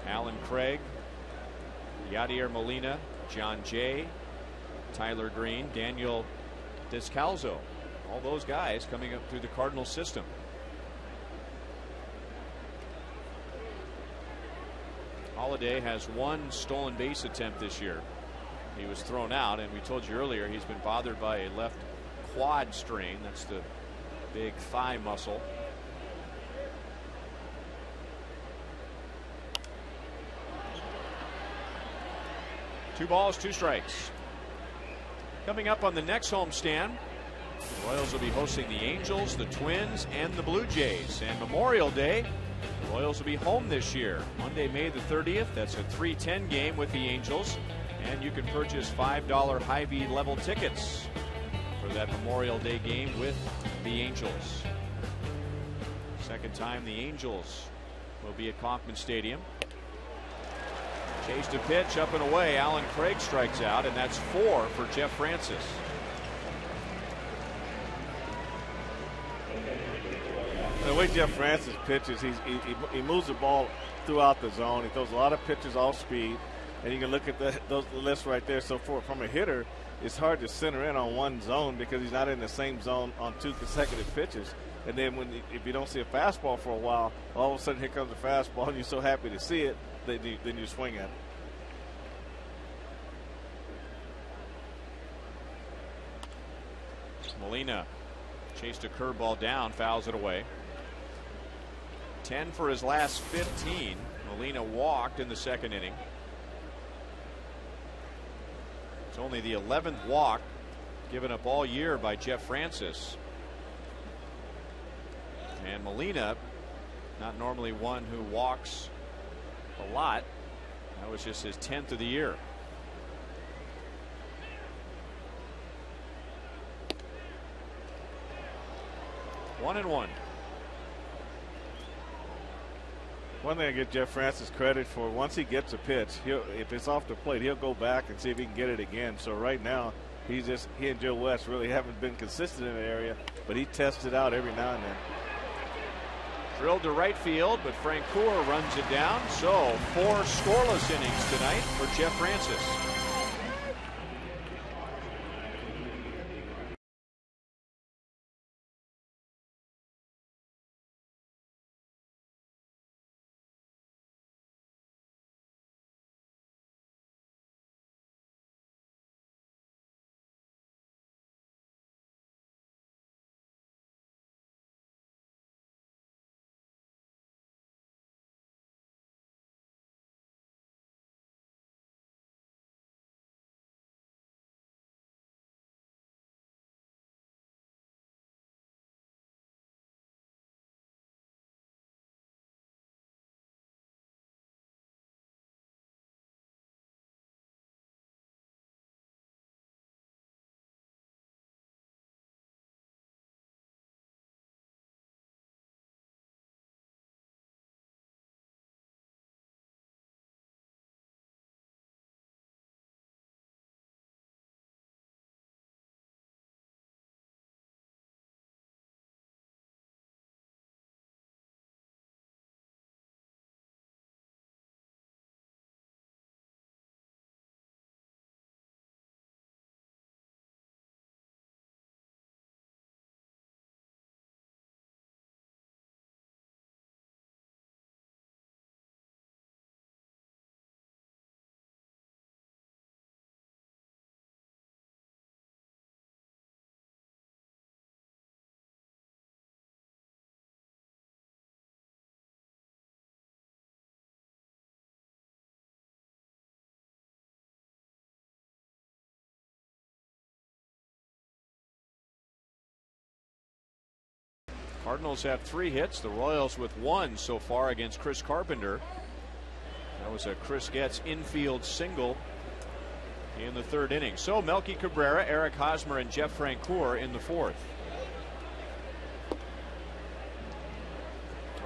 Alan Craig, Yadier Molina, John Jay, Tyler Green, Daniel Descalzo. All those guys coming up through the Cardinals system. Holliday has one stolen base attempt this year. He was thrown out, and we told you earlier he's been bothered by a left quad strain. That's the big thigh muscle. Two balls, two strikes. Coming up on the next homestand, the Royals will be hosting the Angels, the Twins, and the Blue Jays. And Memorial Day, the Royals will be home this year. Monday, May the 30th. That's a 3:10 game with the Angels. And you can purchase $5 Hy-Vee level tickets for that Memorial Day game with the Angels. Second time the Angels will be at Kauffman Stadium. Chased a pitch up and away. Alan Craig strikes out, and that's 4 for Jeff Francis. The way Jeff Francis pitches, he moves the ball throughout the zone. He throws a lot of pitches off speed, and you can look at the list right there. So from a hitter, it's hard to center in on one zone because he's not in the same zone on 2 consecutive pitches. And then if you don't see a fastball for a while, all of a sudden here comes a fastball, and you're so happy to see it, then you swing at it. Molina chased a curveball down, fouls it away. 10 for his last 15. Molina walked in the second inning. It's only the 11th walk given up all year by Jeff Francis. And Molina, not normally one who walks a lot. That was just his 10th of the year. One and one. One thing I give Jeff Francis credit for, once he gets a pitch, if it's off the plate, he'll go back and see if he can get it again. So right now, he and Joe West really haven't been consistent in the area, but he tests it out every now and then. Drilled to right field, but Francoeur runs it down. So 4 scoreless innings tonight for Jeff Francis. Cardinals have 3 hits. The Royals with 1 so far against Chris Carpenter. That was a Chris Getz infield single in the 3rd inning. So Melky Cabrera, Eric Hosmer, and Jeff Francoeur in the 4th.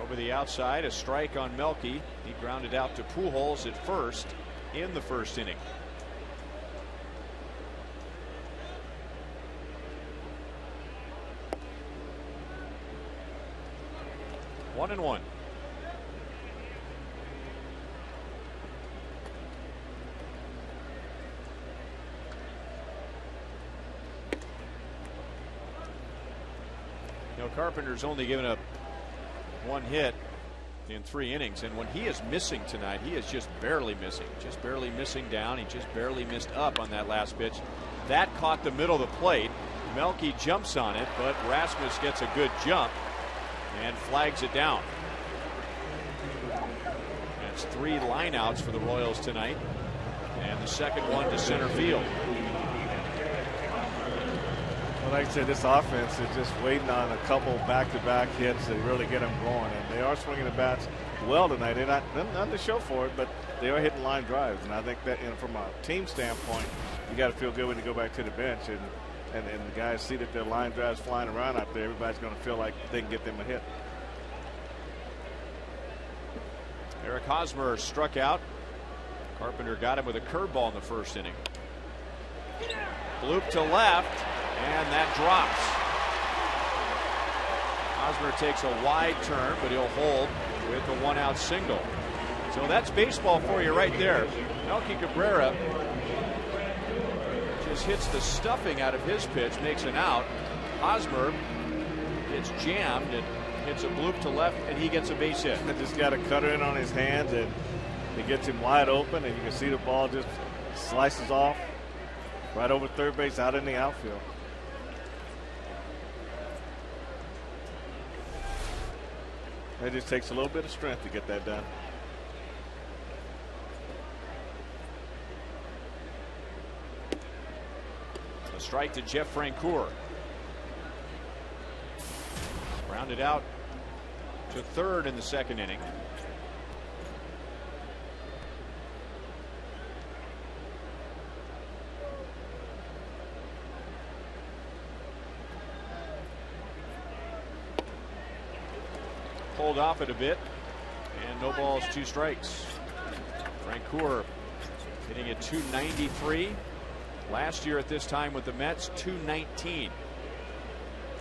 Over the outside, a strike on Melky. He grounded out to Pujols at first in the 1st inning. One and one. You know, Carpenter's only given up 1 hit in 3 innings, and when he is missing tonight, he is just barely missing. Just barely missing down. He just barely missed up on that last pitch. That caught the middle of the plate. Melky jumps on it, but Rasmus gets a good jump and flags it down. That's 3 lineouts for the Royals tonight, and the second one to center field. Well, like I said, this offense is just waiting on a couple back-to-back hits to really get them going, and they are swinging the bats well tonight. They're not to show for it, but they are hitting line drives, and I think that, you know, from a team standpoint, you got to feel good when you go back to the bench and the guys see that their line drives flying around out there. Everybody's going to feel like they can get them a hit. Eric Hosmer struck out. Carpenter got him with a curveball in the 1st inning. Bloop to left, and that drops. Hosmer takes a wide turn, but he'll hold with a 1-out single. So that's baseball for you right there. Melky Cabrera just hits the stuffing out of his pitch, makes an out. Hosmer gets jammed and hits a bloop to left, and he gets a base hit. Just got a cutter in on his hands, and it gets him wide open, and you can see the ball just slices off right over third base out in the outfield. It just takes a little bit of strength to get that done. A strike to Jeff Francoeur. Rounded out to 3rd in the 2nd inning. Pulled off it a bit, and no balls, 2 strikes. Francoeur hitting at .293. Last year at this time with the Mets, .219.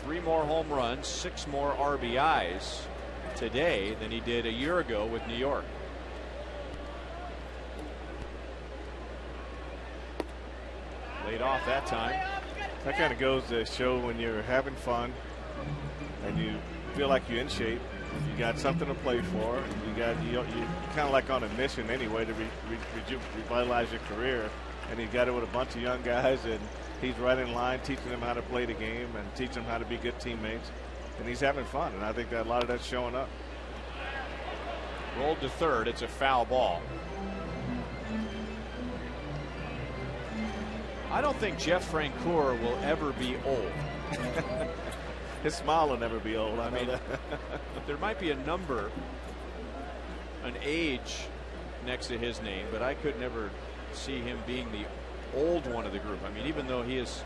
3 more home runs, 6 more RBIs today than he did a year ago with New York. Laid off that time. That kind of goes to show when you're having fun and you feel like you're in shape, you got something to play for, you kind of like on a mission anyway to revitalize your career, and you got it with a bunch of young guys, and he's right in line teaching them how to play the game and teaching them how to be good teammates, and he's having fun, and I think that a lot of that's showing up. Rolled to 3rd. It's a foul ball. I don't think Jeff Francoeur will ever be old. His smile will never be old. I mean, there might be a number, an age next to his name, but I could never see him being the old one of the group. I mean, even though he is,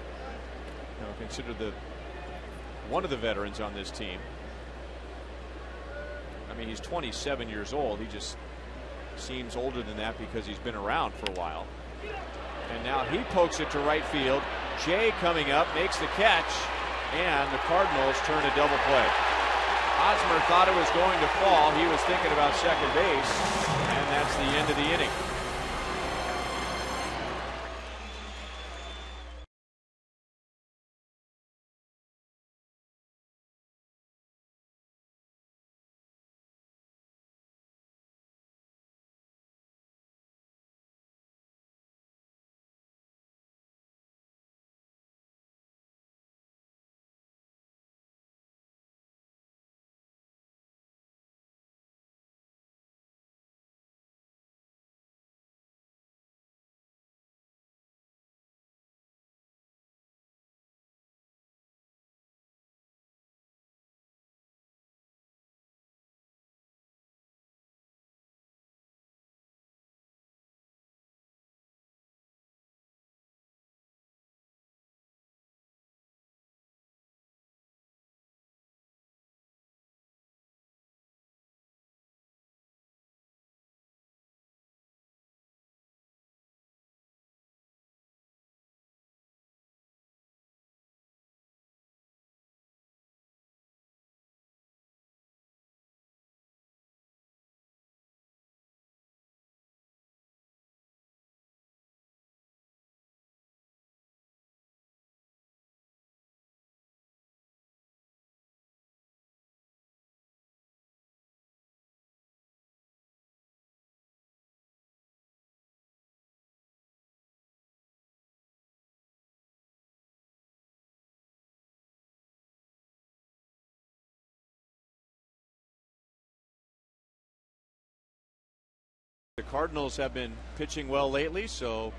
you know, considered one of the veterans on this team. I mean, he's 27 years old. He just seems older than that because he's been around for a while. And now he pokes it to right field. Jay coming up, makes the catch, and the Cardinals turn a double play. Hosmer thought it was going to fall. He was thinking about second base, and that's the end of the inning. Cardinals have been pitching well lately, so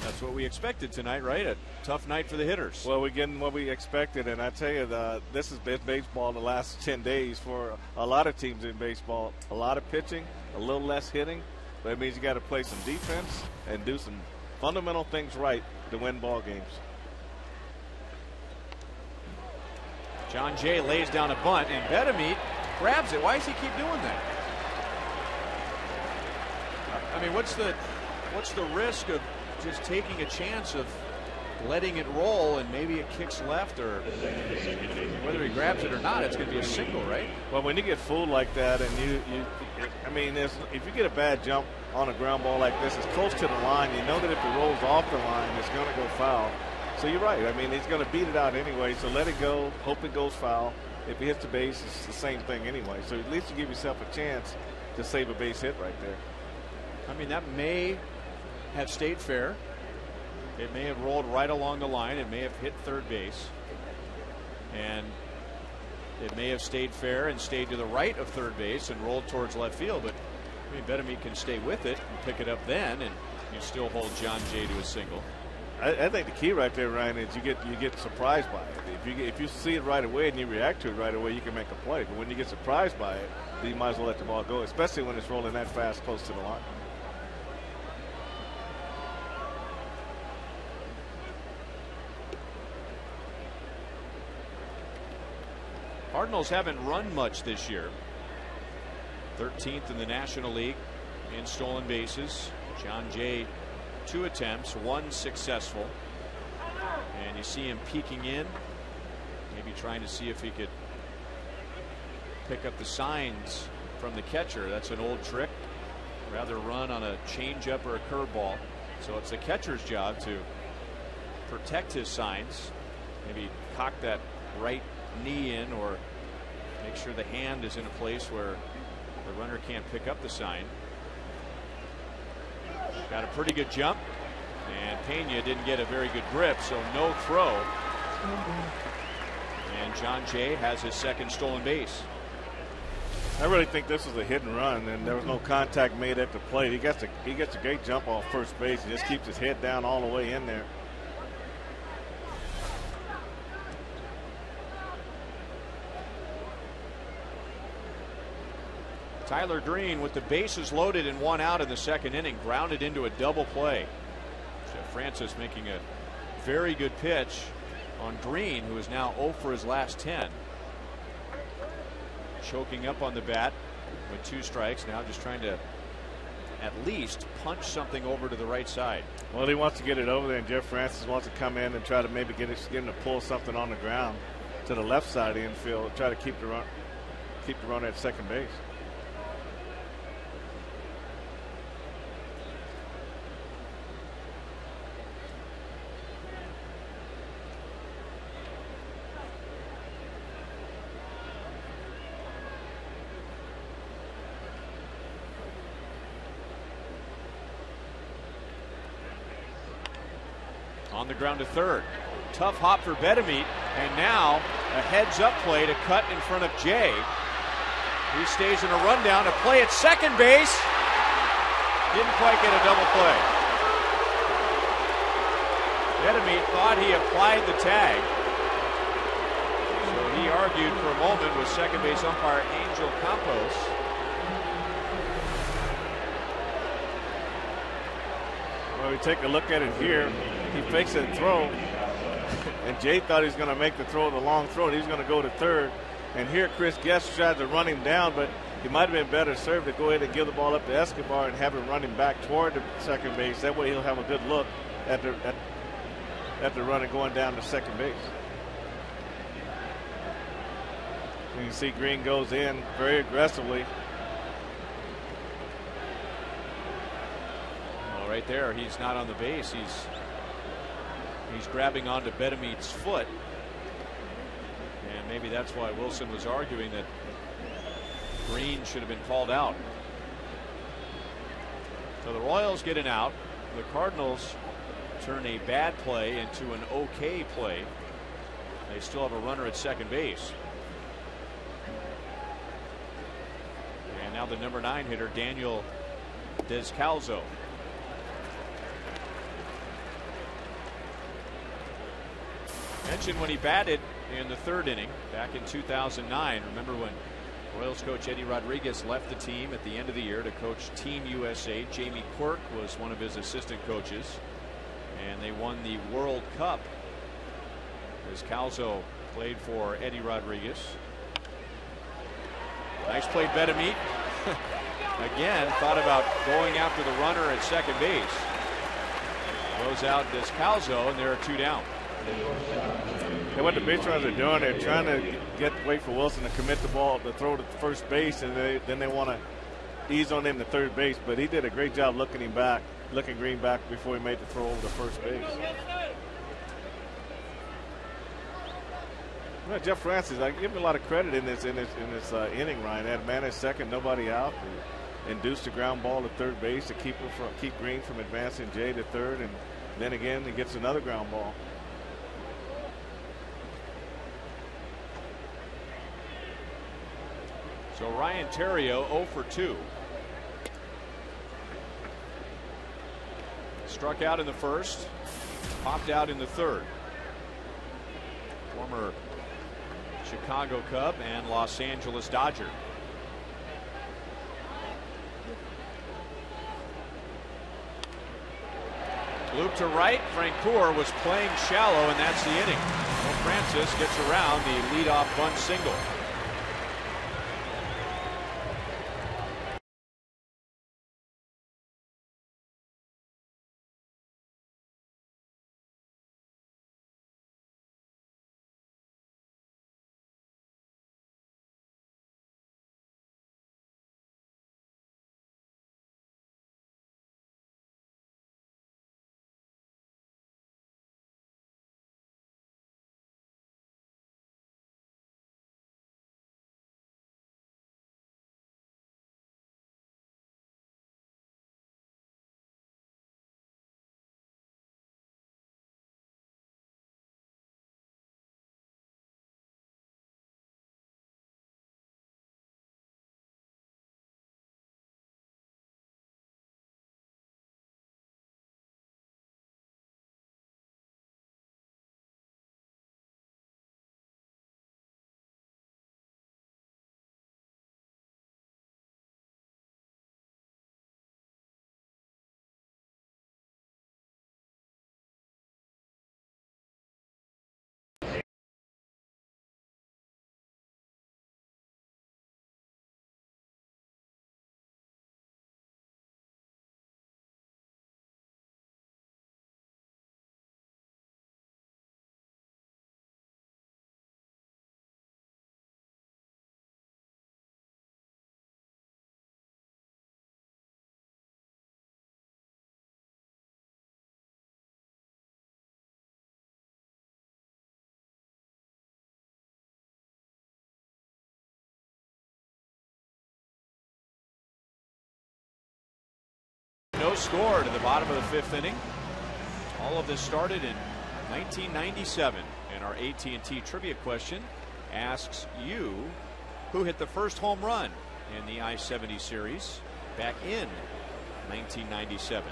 that's what we expected tonight, right? A tough night for the hitters. Well, we're getting what we expected, and I tell you, this has been baseball the last 10 days for a lot of teams in baseball. A lot of pitching, a little less hitting, but it means you got to play some defense and do some fundamental things right to win ball games. John Jay lays down a bunt, and Bedemeet grabs it. Why does he keep doing that? I mean, what's the risk of just taking a chance of letting it roll and maybe it kicks left, or whether he grabs it or not, it's going to be a single, right? Well, when you get fooled like that, and I mean, if you get a bad jump on a ground ball like this, it's close to the line. You know that if it rolls off the line, it's going to go foul. So you're right. I mean, he's going to beat it out anyway. So let it go. Hope it goes foul. If he hits the base, it's the same thing anyway. So at least you give yourself a chance to save a base hit right there. I mean, that may have stayed fair. It may have rolled right along the line. It may have hit third base. And it may have stayed fair and stayed to the right of third base and rolled towards left field. But I mean, Bedemeet can stay with it and pick it up then, and you still hold John Jay to a single. I think the key right there, Ryan, is you get surprised by it. If you see it right away and you react to it right away, you can make a play. But when you get surprised by it, then you might as well let the ball go, especially when it's rolling that fast close to the line. Cardinals haven't run much this year. 13th in the National League in stolen bases. John Jay, 2 attempts, 1 successful. And you see him peeking in, maybe trying to see if he could pick up the signs from the catcher. That's an old trick. Rather run on a changeup or a curveball. So it's the catcher's job to protect his signs. Maybe cock that right knee in, or make sure the hand is in a place where the runner can't pick up the sign. Got a pretty good jump, and Pena didn't get a very good grip, so no throw. And John Jay has his second stolen base. I really think this was a hit and run, and there was no contact made at the plate. He gets a great jump off first base and just keeps his head down all the way in there. Tyler Green, with the bases loaded and 1 out in the second inning, grounded into a double play. Jeff Francis making a very good pitch on Green, who is now 0 for his last 10. Choking up on the bat with 2 strikes, now just trying to at least punch something over to the right side. Well, he wants to get it over there, and Jeff Francis wants to come in and try to maybe get him to pull something on the ground to the left side of the infield, try to keep the run at second base. On the ground to third. Tough hop for Bedemeet, and now a heads-up play to cut in front of Jay. He stays in a rundown, a play at second base. Didn't quite get a double play. Bedemeet thought he applied the tag, so he argued for a moment with second base umpire Angel Campos. Well, we take a look at it here. He fakes a throw, and Jay thought he was going to make the throw, the long throw. He was going to go to third. And here Chris Guest tried to run him down, but he might have been better served to go ahead and give the ball up to Escobar and have him run him back toward the second base. That way he'll have a good look at the runner going down to second base. And you see Green goes in very aggressively. Well, right there, he's not on the base. He's grabbing onto Bedemeet's foot. And maybe that's why Wilson was arguing that Green should have been called out. So the Royals get an out. The Cardinals turn a bad play into an okay play. They still have a runner at second base. And now the number 9 hitter, Daniel Descalzo. Mentioned when he batted in the third inning back in 2009. Remember when Royals coach Eddie Rodriguez left the team at the end of the year to coach Team USA. Jamie Quirk was one of his assistant coaches, and they won the World Cup. Descalzo played for Eddie Rodriguez. Nice play, Betamit. Again, thought about going after the runner at second base. Throws out Descalzo, and there are 2 down. And what the base runners are doing, they're trying to wait for Wilson to commit the ball, to throw to first base, and then they want to ease on him to third base. But he did a great job looking Green back before he made the throw over to first base. Well, Jeff Francis, I give him a lot of credit in this inning, Ryan. Had man at second, nobody out. He induced a ground ball to third base to keep Green from advancing Jay to third, and then again he gets another ground ball. So Ryan Theriot 0 for 2. Struck out in the first, popped out in the third. Former Chicago Cub and Los Angeles Dodger. Loop to right. Francoeur was playing shallow, and that's the inning. So Francis gets around the leadoff bunt single. No score to the bottom of the fifth inning. All of this started in 1997, and our AT&T trivia question asks you who hit the first home run in the I-70 series back in 1997.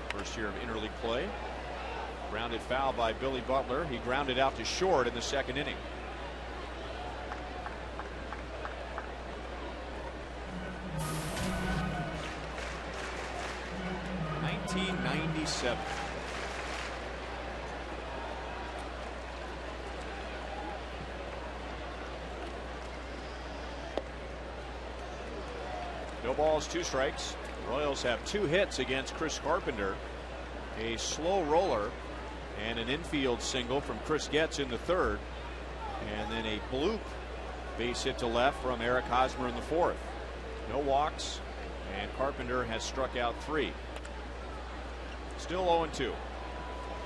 First year of interleague play. Grounded foul by Billy Butler. He grounded out to short in the second inning. '97. No balls, 2 strikes. The Royals have 2 hits against Chris Carpenter. A slow roller and an infield single from Chris Getz in the third, and then a bloop base hit to left from Eric Hosmer in the fourth. No walks, and Carpenter has struck out 3. Still 0-2.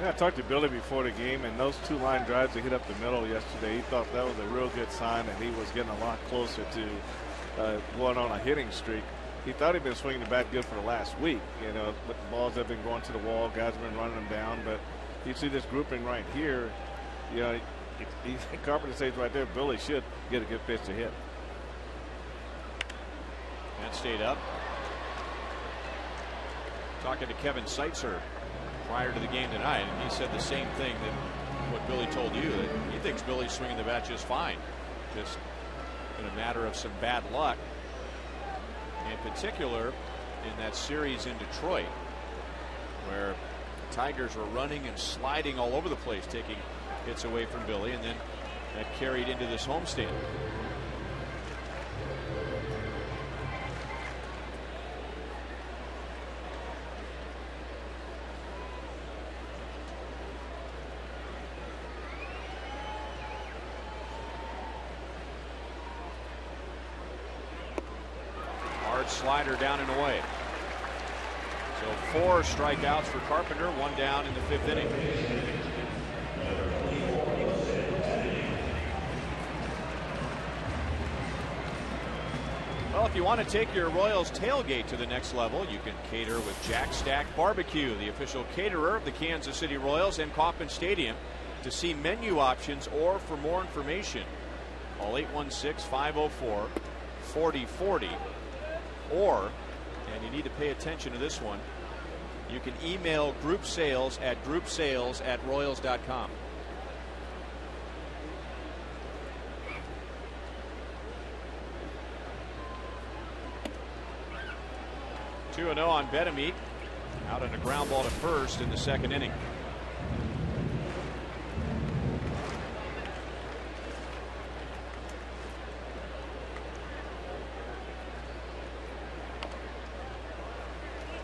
Yeah, I talked to Billy before the game, and those 2 line drives that hit up the middle yesterday, he thought that was a real good sign that he was getting a lot closer to going on a hitting streak. He thought he'd been swinging the bat good for the last week, you know, but the balls have been going to the wall, guys have been running them down. But you see this grouping right here, you know, Carpenter says right there, Billy should get a good pitch to hit. That stayed up. Talking to Kevin Seitzer prior to the game tonight, and he said the same thing that what Billy told you, that he thinks Billy's swinging the bat just fine. Just in a matter of some bad luck. In particular, in that series in Detroit, where the Tigers were running and sliding all over the place, taking hits away from Billy, and then that carried into this homestand. Slider down and away. So 4 strikeouts for Carpenter, 1 down in the 5th inning. Well, if you want to take your Royals tailgate to the next level, you can cater with Jack Stack Barbecue, the official caterer of the Kansas City Royals and Kauffman Stadium. To see menu options or for more information, call 816-504-4040. Or, and you need to pay attention to this one, you can email group sales at royals.com. 2-0 on Bedamit, out on a ground ball to first in the 2nd inning.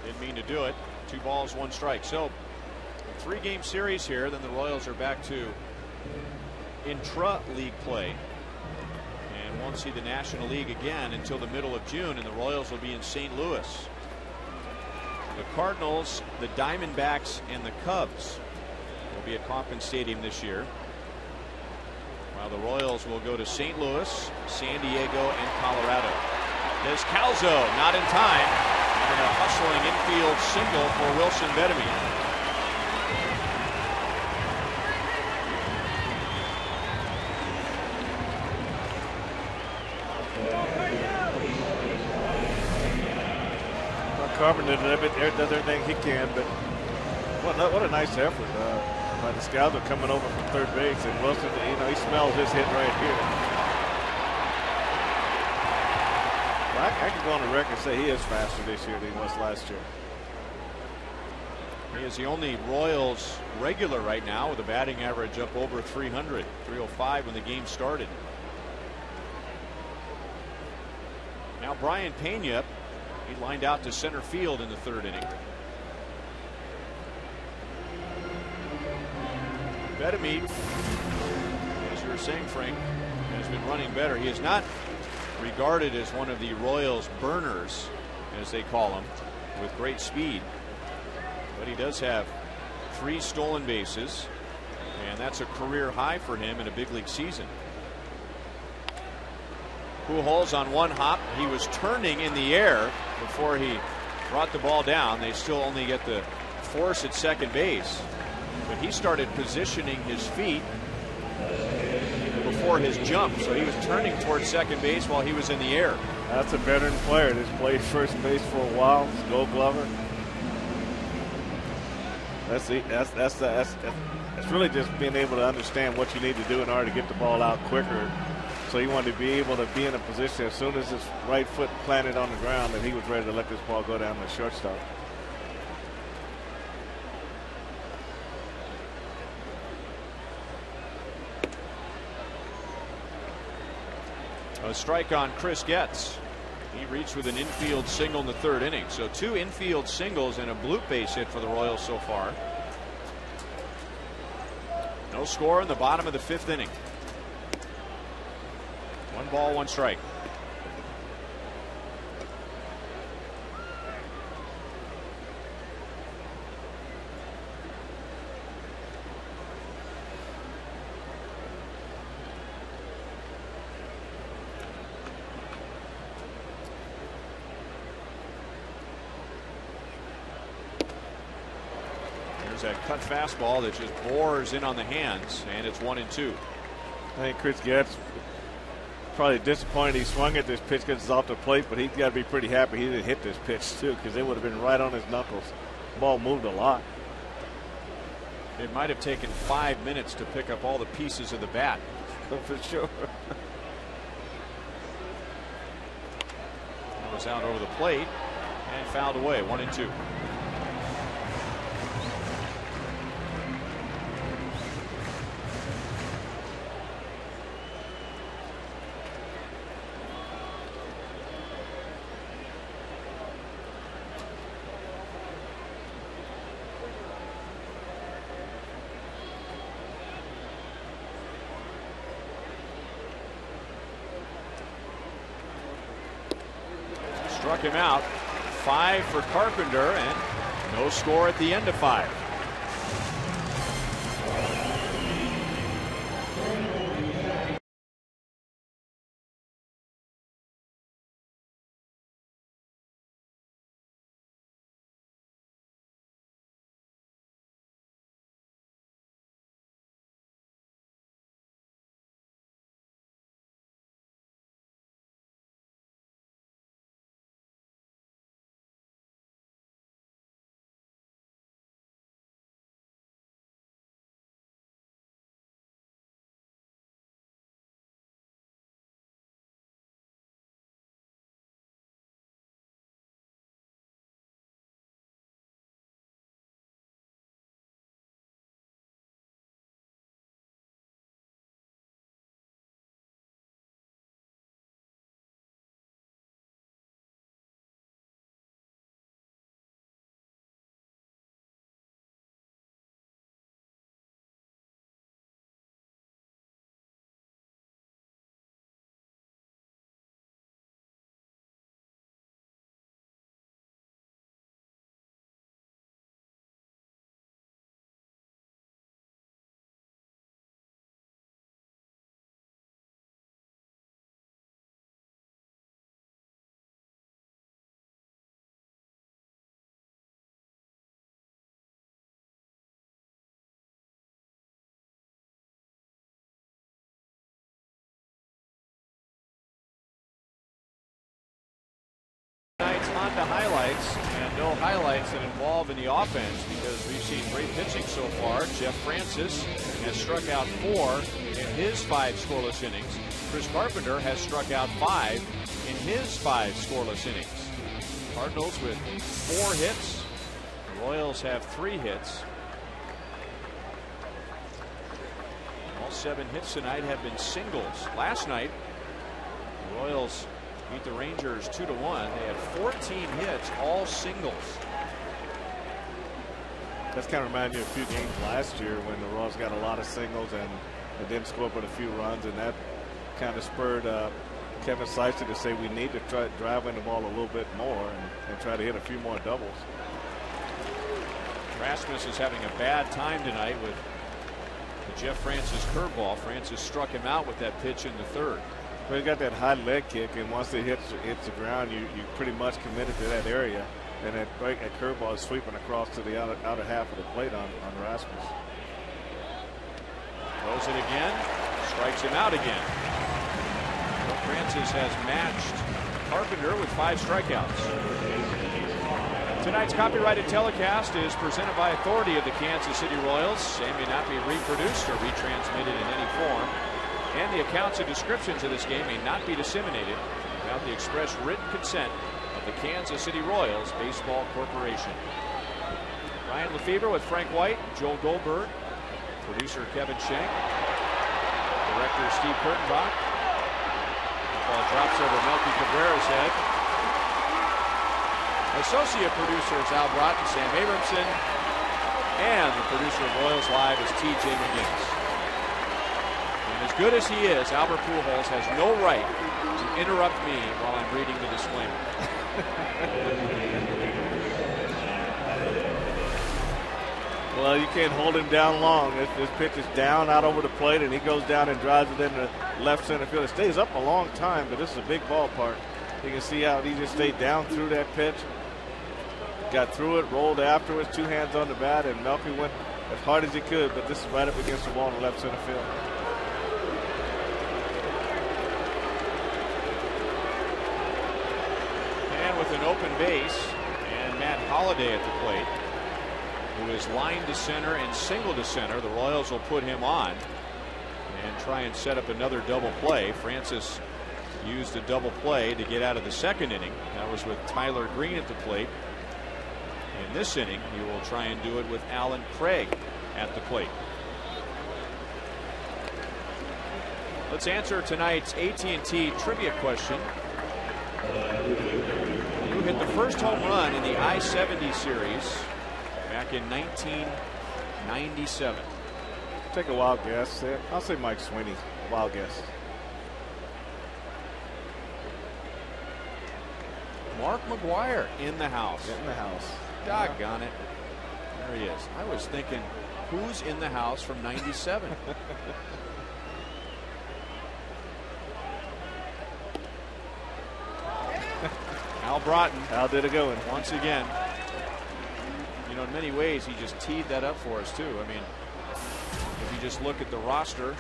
Didn't mean to do it. 2 balls, 1 strike. So, a 3-game series here. Then the Royals are back to intra-league play, and won't see the National League again until the middle of June. And the Royals will be in St. Louis. The Cardinals, the Diamondbacks, and the Cubs will be at Kauffman Stadium this year, while the Royals will go to St. Louis, San Diego, and Colorado. There's Calzo, not in time. And a hustling infield single for Wilson Bedamit. Well, Carpenter does everything he can, but what a nice effort by the Scouser coming over from third base, and Wilson, he smells this hit right here. I can go on the record and say he is faster this year than he was last year. He is the only Royals regular right now with a batting average up over 300, 305 when the game started. Now Brian Pena, he lined out to center field in the 3rd inning. Bedamit, as you were saying, Frank, has been running better. He is not regarded as one of the Royals burners, as they call him, with great speed, but he does have 3 stolen bases, and that's a career high for him in a big league season. Pujols on 1 hop. He was turning in the air before he brought the ball down. They still only get the force at second base, but he started positioning his feet before his jump, so he was turning towards second base while he was in the air. That's a veteran player that's played first base for a while. Gold Glover. That's really just being able to understand what you need to do in order to get the ball out quicker. So he wanted to be able to be in a position as soon as his right foot planted on the ground that he was ready to let this ball go down to the shortstop. A strike on Chris Getz. He reached with an infield single in the 3rd inning. So 2 infield singles and a bloop base hit for the Royals so far. No score in the bottom of the 5th inning. 1 ball, 1 strike. That cut fastball that just bores in on the hands, and it's 1-2. I think Chris Getz probably disappointed he swung at this pitch because it's off the plate, but he's got to be pretty happy he didn't hit this pitch too, because it would have been right on his knuckles. Ball moved a lot. It might have taken 5 minutes to pick up all the pieces of the bat. For sure. That was out over the plate and fouled away. 1-2. Struck him out. 5 for Carpenter, and no score at the end of 5. Tonight's Honda highlights, and no highlights that involve in the offense because we've seen great pitching so far. Jeff Francis has struck out 4 in his 5 scoreless innings. Chris Carpenter has struck out 5 in his 5 scoreless innings. Cardinals with 4 hits. The Royals have 3 hits. All 7 hits tonight have been singles. Last night, the Royals beat the Rangers 2-1. They had 14 hits, all singles. That's kind of reminded me of a few games last year when the Royals got a lot of singles and they didn't score but a few runs, and that kind of spurred Kevin Seitzer to say we need to try to drive in the ball a little bit more and try to hit a few more doubles. Rasmus is having a bad time tonight with the Jeff Francis curveball. Francis struck him out with that pitch in the 3rd. Well, he got that high leg kick, and once it hits the ground, you pretty much committed to that area. And that curveball is sweeping across to the outer half of the plate on Rasmus. Throws it again, strikes him out again. So Francis has matched Carpenter with 5 strikeouts. Tonight's copyrighted telecast is presented by authority of the Kansas City Royals and may not be reproduced or retransmitted in any form. And the accounts and descriptions of this game may not be disseminated without the express written consent of the Kansas City Royals Baseball Corporation. Ryan Lefebvre with Frank White, Joel Goldberg, producer Kevin Schenk, director Steve Kurtenbach. The ball drops over Melky Cabrera's head. Associate producers Al Broughton, Sam Abramson, and the producer of Royals Live is T.J. McGinnis. As good as he is, Albert Pujols has no right to interrupt me while I'm reading the disclaimer. Well, you can't hold him down long. This pitch is down out over the plate, and he goes down and drives it into left center field. It stays up a long time, but this is a big ballpark. You can see how he just stayed down through that pitch. Got through it, rolled afterwards, 2 hands on the bat, and Melky went as hard as he could, but this is right up against the wall in left center field. with an open base and Matt Holliday at the plate, who is line to center and single to center. The Royals will put him on and try and set up another double play. Francis used a double play to get out of the second inning. That was with Tyler Green at the plate. In this inning, he will try and do it with Alan Craig at the plate. Let's answer tonight's AT&T trivia question. Who hit the first home run in the I-70 series back in 1997? Take a wild guess. I'll say Mike Sweeney. Wild guess. Mark McGwire in the house. In the house. Doggone it. There he is. I was thinking, who's in the house from 97? Al Broughton. Al did a good one. Once again. You know, in many ways, he just teed that up for us, too. I mean, if you just look at the roster,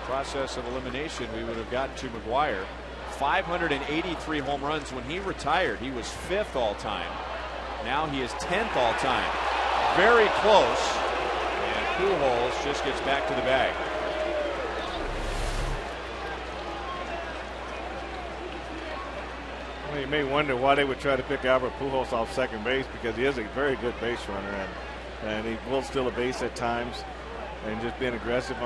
process of elimination, we would have gotten to McGwire. 583 home runs. When he retired, he was 5th all time. Now he is 10th all time. Very close. And Pujols just gets back to the bag. Well, you may wonder why they would try to pick Albert Pujols off second base, because he is a very good base runner, and he will steal a base at times, and just being aggressive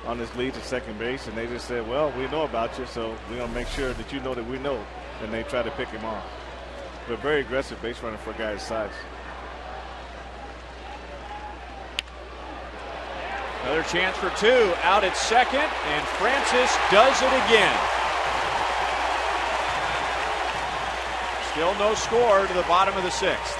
on his leads at second base. And they just said, well, we know about you, so we're going to make sure that you know that we know. And they try to pick him off. But very aggressive base runner for a guy his size. Another chance for 2 out at second, and Francis does it again. Still no score to the bottom of the 6th.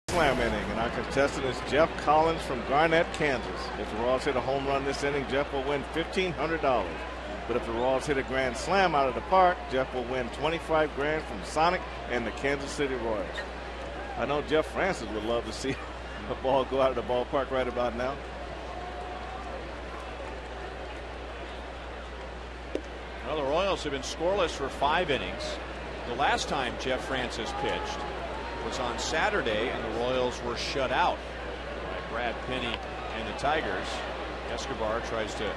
Slam inning, and our contestant is Jeff Collins from Garnett, Kansas. If the Royals hit a home run this inning, Jeff will win $1,500. But if the Royals hit a grand slam out of the park, Jeff will win $25,000 from Sonic and the Kansas City Royals. I know Jeff Francis would love to see a ball go out of the ballpark right about now. Well, the Royals have been scoreless for 5 innings. The last time Jeff Francis pitched was on Saturday, and the Royals were shut out by Brad Penny and the Tigers. Escobar tries to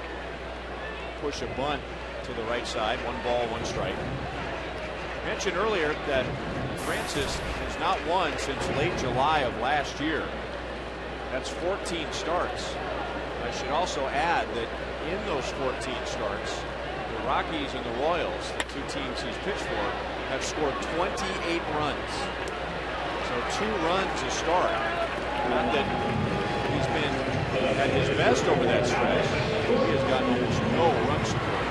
push a bunt to the right side. 1 ball, 1 strike. Mentioned earlier that Francis has not won since late July of last year. That's 14 starts. I should also add that in those 14 starts, the Rockies and the Royals, the 2 teams he's pitched for, have scored 28 runs. So 2 runs a start. Not that he's been at his best over that stretch, He has gotten almost no run support.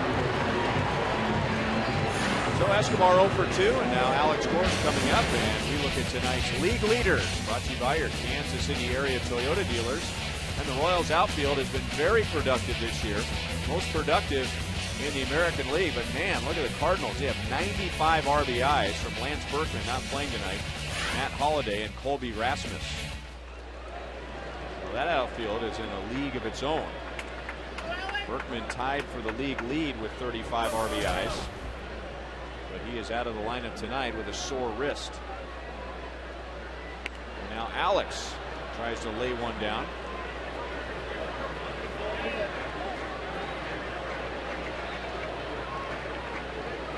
So Escobar 0 for 2, and now Alex Gors coming up, and we look at tonight's league leaders, brought to you by your Kansas City area Toyota dealers. And the Royals outfield has been very productive this year, most productive in the American League. But man, look at the Cardinals. They have 95 RBIs from Lance Berkman, not playing tonight, Matt Holliday, and Colby Rasmus. Well, that outfield is in a league of its own. Berkman tied for the league lead with 35 RBIs. But he is out of the lineup tonight with a sore wrist. And now Alex tries to lay one down.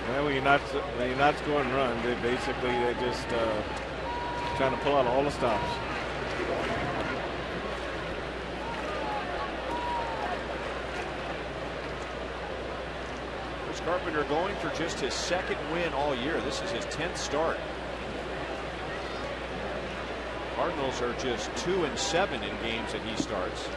Well, when you're not scoring runs, they're just trying to pull out all the stops. Chris Carpenter going for just his second win all year. This is his 10th start. Cardinals are just 2-7 in games that he starts.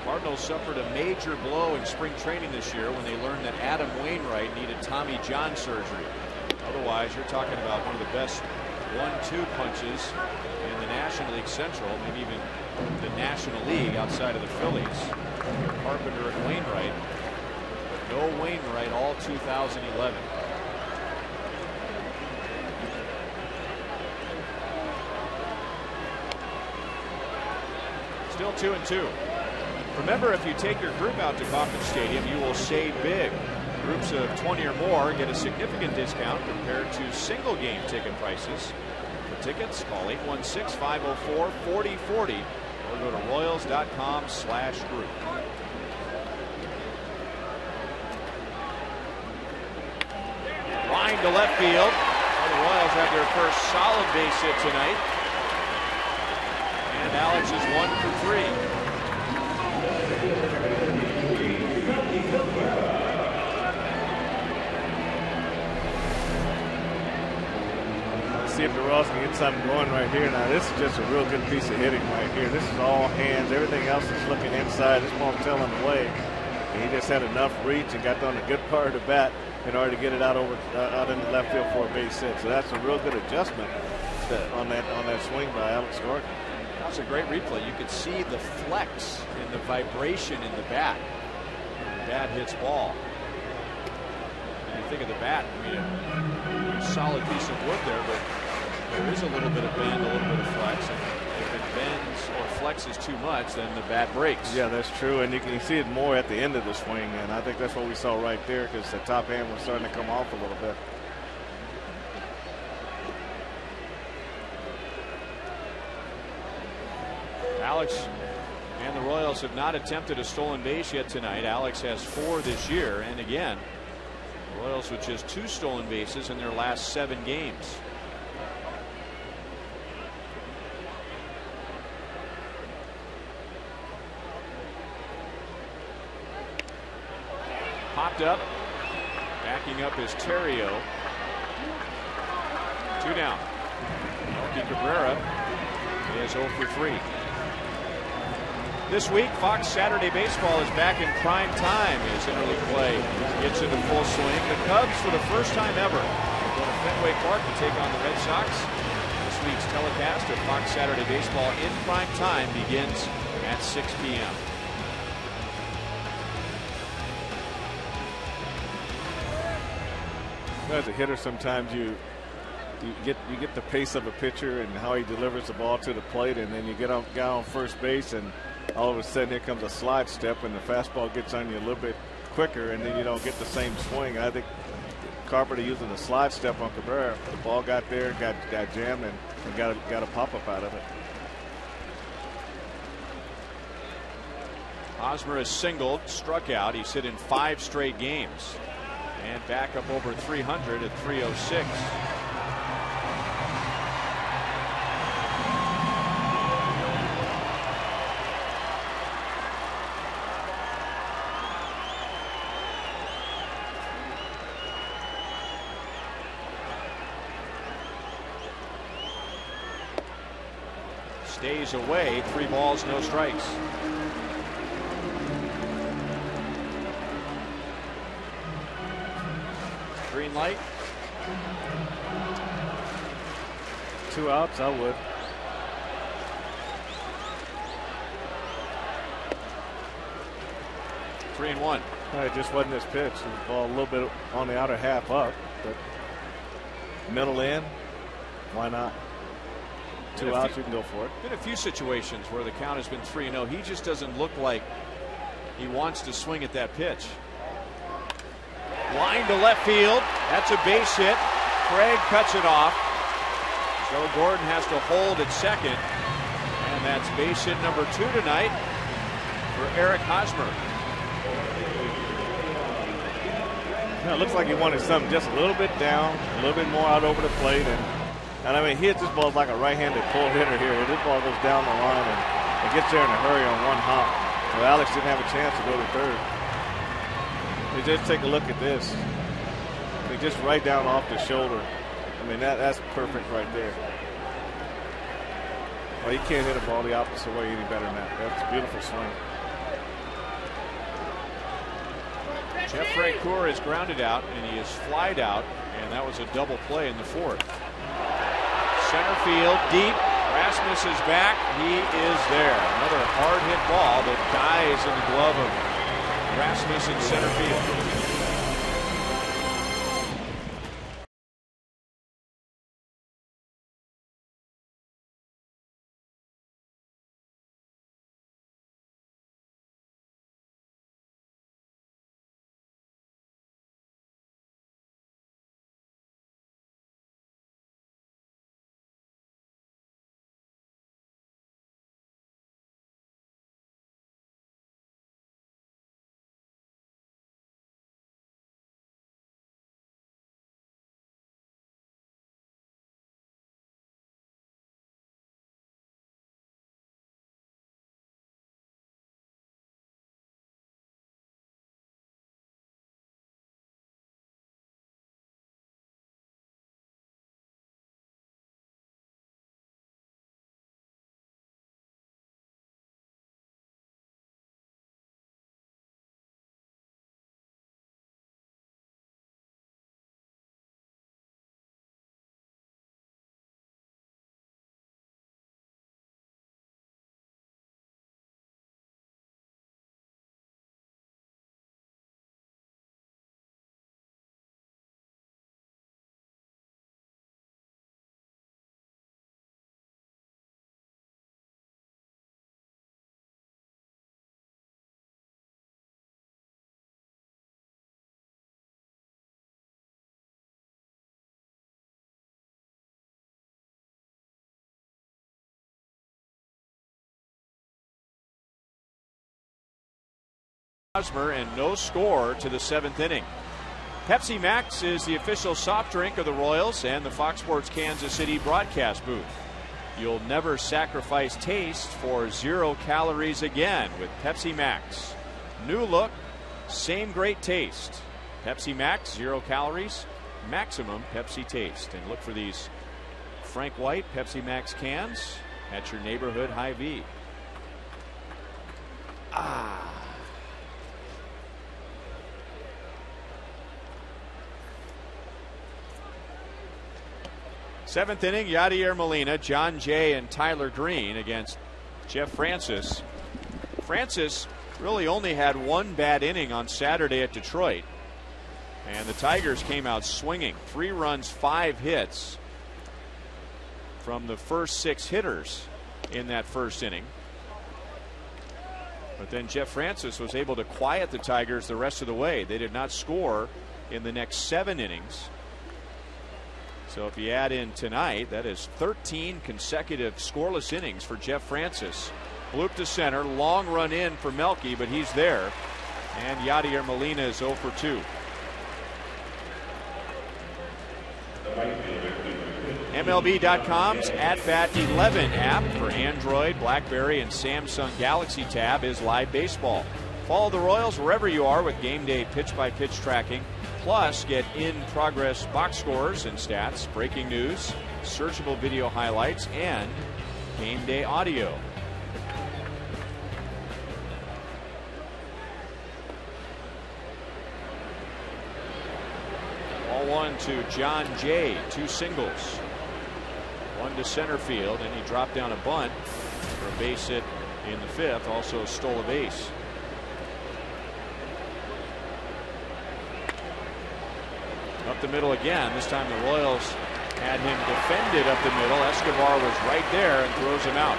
Cardinals suffered a major blow in spring training this year when they learned that Adam Wainwright needed Tommy John surgery. Otherwise, you're talking about one of the best 1-2 punches in the National League Central, maybe even the National League outside of the Phillies. Carpenter and Wainwright, but no Wainwright all 2011. Still 2-2. Remember, if you take your group out to Kauffman Stadium, you will save big. Groups of 20 or more get a significant discount compared to single game ticket prices. For tickets, call 816-504-4040 or go to royals.com/group. Line to left field. Well, the Royals have their first solid base hit tonight. And Alex is 1 for 3. See if the Royals can get something going right here. Now, this is just a real good piece of hitting right here. This is all hands. Everything else is looking inside. This won't tell him away. And he just had enough reach and got on the good part of the bat in order to get it out in the left field for a base hit. So that's a real good adjustment on that swing by Alex Gordon. That was a great replay. You could see the flex and the vibration in the bat. The bat hits ball. And you think of the bat, I mean, a solid piece of wood there, but there is a little bit of bend, a little bit of flex. And if it bends or flexes too much, then the bat breaks. Yeah, that's true. And you can see it more at the end of the swing. And I think that's what we saw right there, because the top hand was starting to come off a little bit. Alex and the Royals have not attempted a stolen base yet tonight. Alex has 4 this year, and again, the Royals with just 2 stolen bases in their last 7 games. Popped up, backing up is Terrio. 2 down. Melky Cabrera is 0 for 3. This week, Fox Saturday Baseball is back in prime time as interleague play gets into full swing. The Cubs, for the first time ever, will go to Fenway Park to take on the Red Sox. This week's telecast of Fox Saturday Baseball in prime time begins at 6 p.m. As a hitter, sometimes you get the pace of a pitcher and how he delivers the ball to the plate, and then you get on first base, and all of a sudden here comes a slide step, and the fastball gets on you a little bit quicker, and then you don't get the same swing. I think Carpenter using the slide step on Cabrera, the ball got there, got jammed, and got a pop up out of it. Hosmer has singled, struck out. He's hit in 5 straight games, and back up over 300 at 306. stays away. 3 balls, no strikes. Green light. 2 outs, I would. Three and one. It just wasn't his pitch. The ball a little bit on the outer half up, but middle in, why not? 2 outs, you can go for it. Been a few situations where the count has been 3-0. He just doesn't look like he wants to swing at that pitch. Line to left field. That's a base hit. Craig cuts it off. So Gordon has to hold at second. And that's base hit number 2 tonight for Eric Hosmer. It looks like he wanted something just a little bit down, a little bit more out over the plate. And I mean, he hits this ball like a right-handed pull hitter here. This ball goes down the line and it gets there in a hurry on 1 hop. So Alex didn't have a chance to go to third. You just take a look at this. I mean, just right down off the shoulder. I mean, that's perfect right there. Well, you can't hit a ball the opposite way any better than that. That's a beautiful swing. Jeff Francoeur is grounded out and he is flied out, and that was a double play in the 4th. Center field deep. Rasmus is back. He is there. Another hard hit ball that dies in the glove of Rasmus in center field. Hosmer, and no score to the 7th inning. Pepsi Max is the official soft drink of the Royals and the Fox Sports Kansas City broadcast booth. You'll never sacrifice taste for 0 calories again with Pepsi Max. New look, same great taste. Pepsi Max, 0 calories, maximum Pepsi taste. And look for these Frank White Pepsi Max cans at your neighborhood Hy-Vee. Seventh inning, Yadier Molina, John Jay, and Tyler Green against Jeff Francis. Francis really only had 1 bad inning on Saturday at Detroit. And the Tigers came out swinging. 3 runs, 5 hits from the first 6 hitters in that first inning. But then Jeff Francis was able to quiet the Tigers the rest of the way. They did not score in the next 7 innings. So if you add in tonight, that is 13 consecutive scoreless innings for Jeff Francis. Bloop to center, long run in for Melky, but he's there. And Yadier Molina is 0 for 2. MLB.com's At-Bat 11 app for Android, BlackBerry, and Samsung Galaxy Tab is live baseball. Follow the Royals wherever you are with game day pitch-by-pitch tracking. Plus, get in-progress box scores and stats, breaking news, searchable video highlights, and Game Day Audio. Ball one to John Jay, 2 singles. One to center field, and he dropped down a bunt for a base hit in the 5th. Also stole a base. Up the middle again. This time the Royals had him defended up the middle. Escobar was right there and throws him out.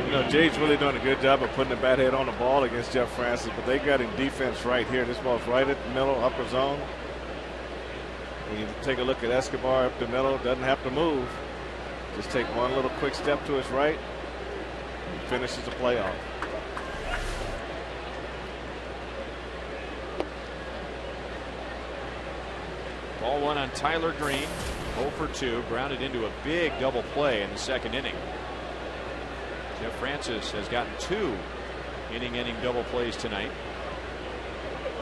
You know, Jay's really doing a good job of putting the bat head on the ball against Jeff Francis, but they got him defense right here. This ball's right at the middle, upper zone. When you take a look at Escobar up the middle, doesn't have to move. Just take one little quick step to his right and finishes the play off. Ball one on Tyler Green, 0 for 2, grounded into a big double play in the 2nd inning. Jeff Francis has gotten 2 inning double plays tonight.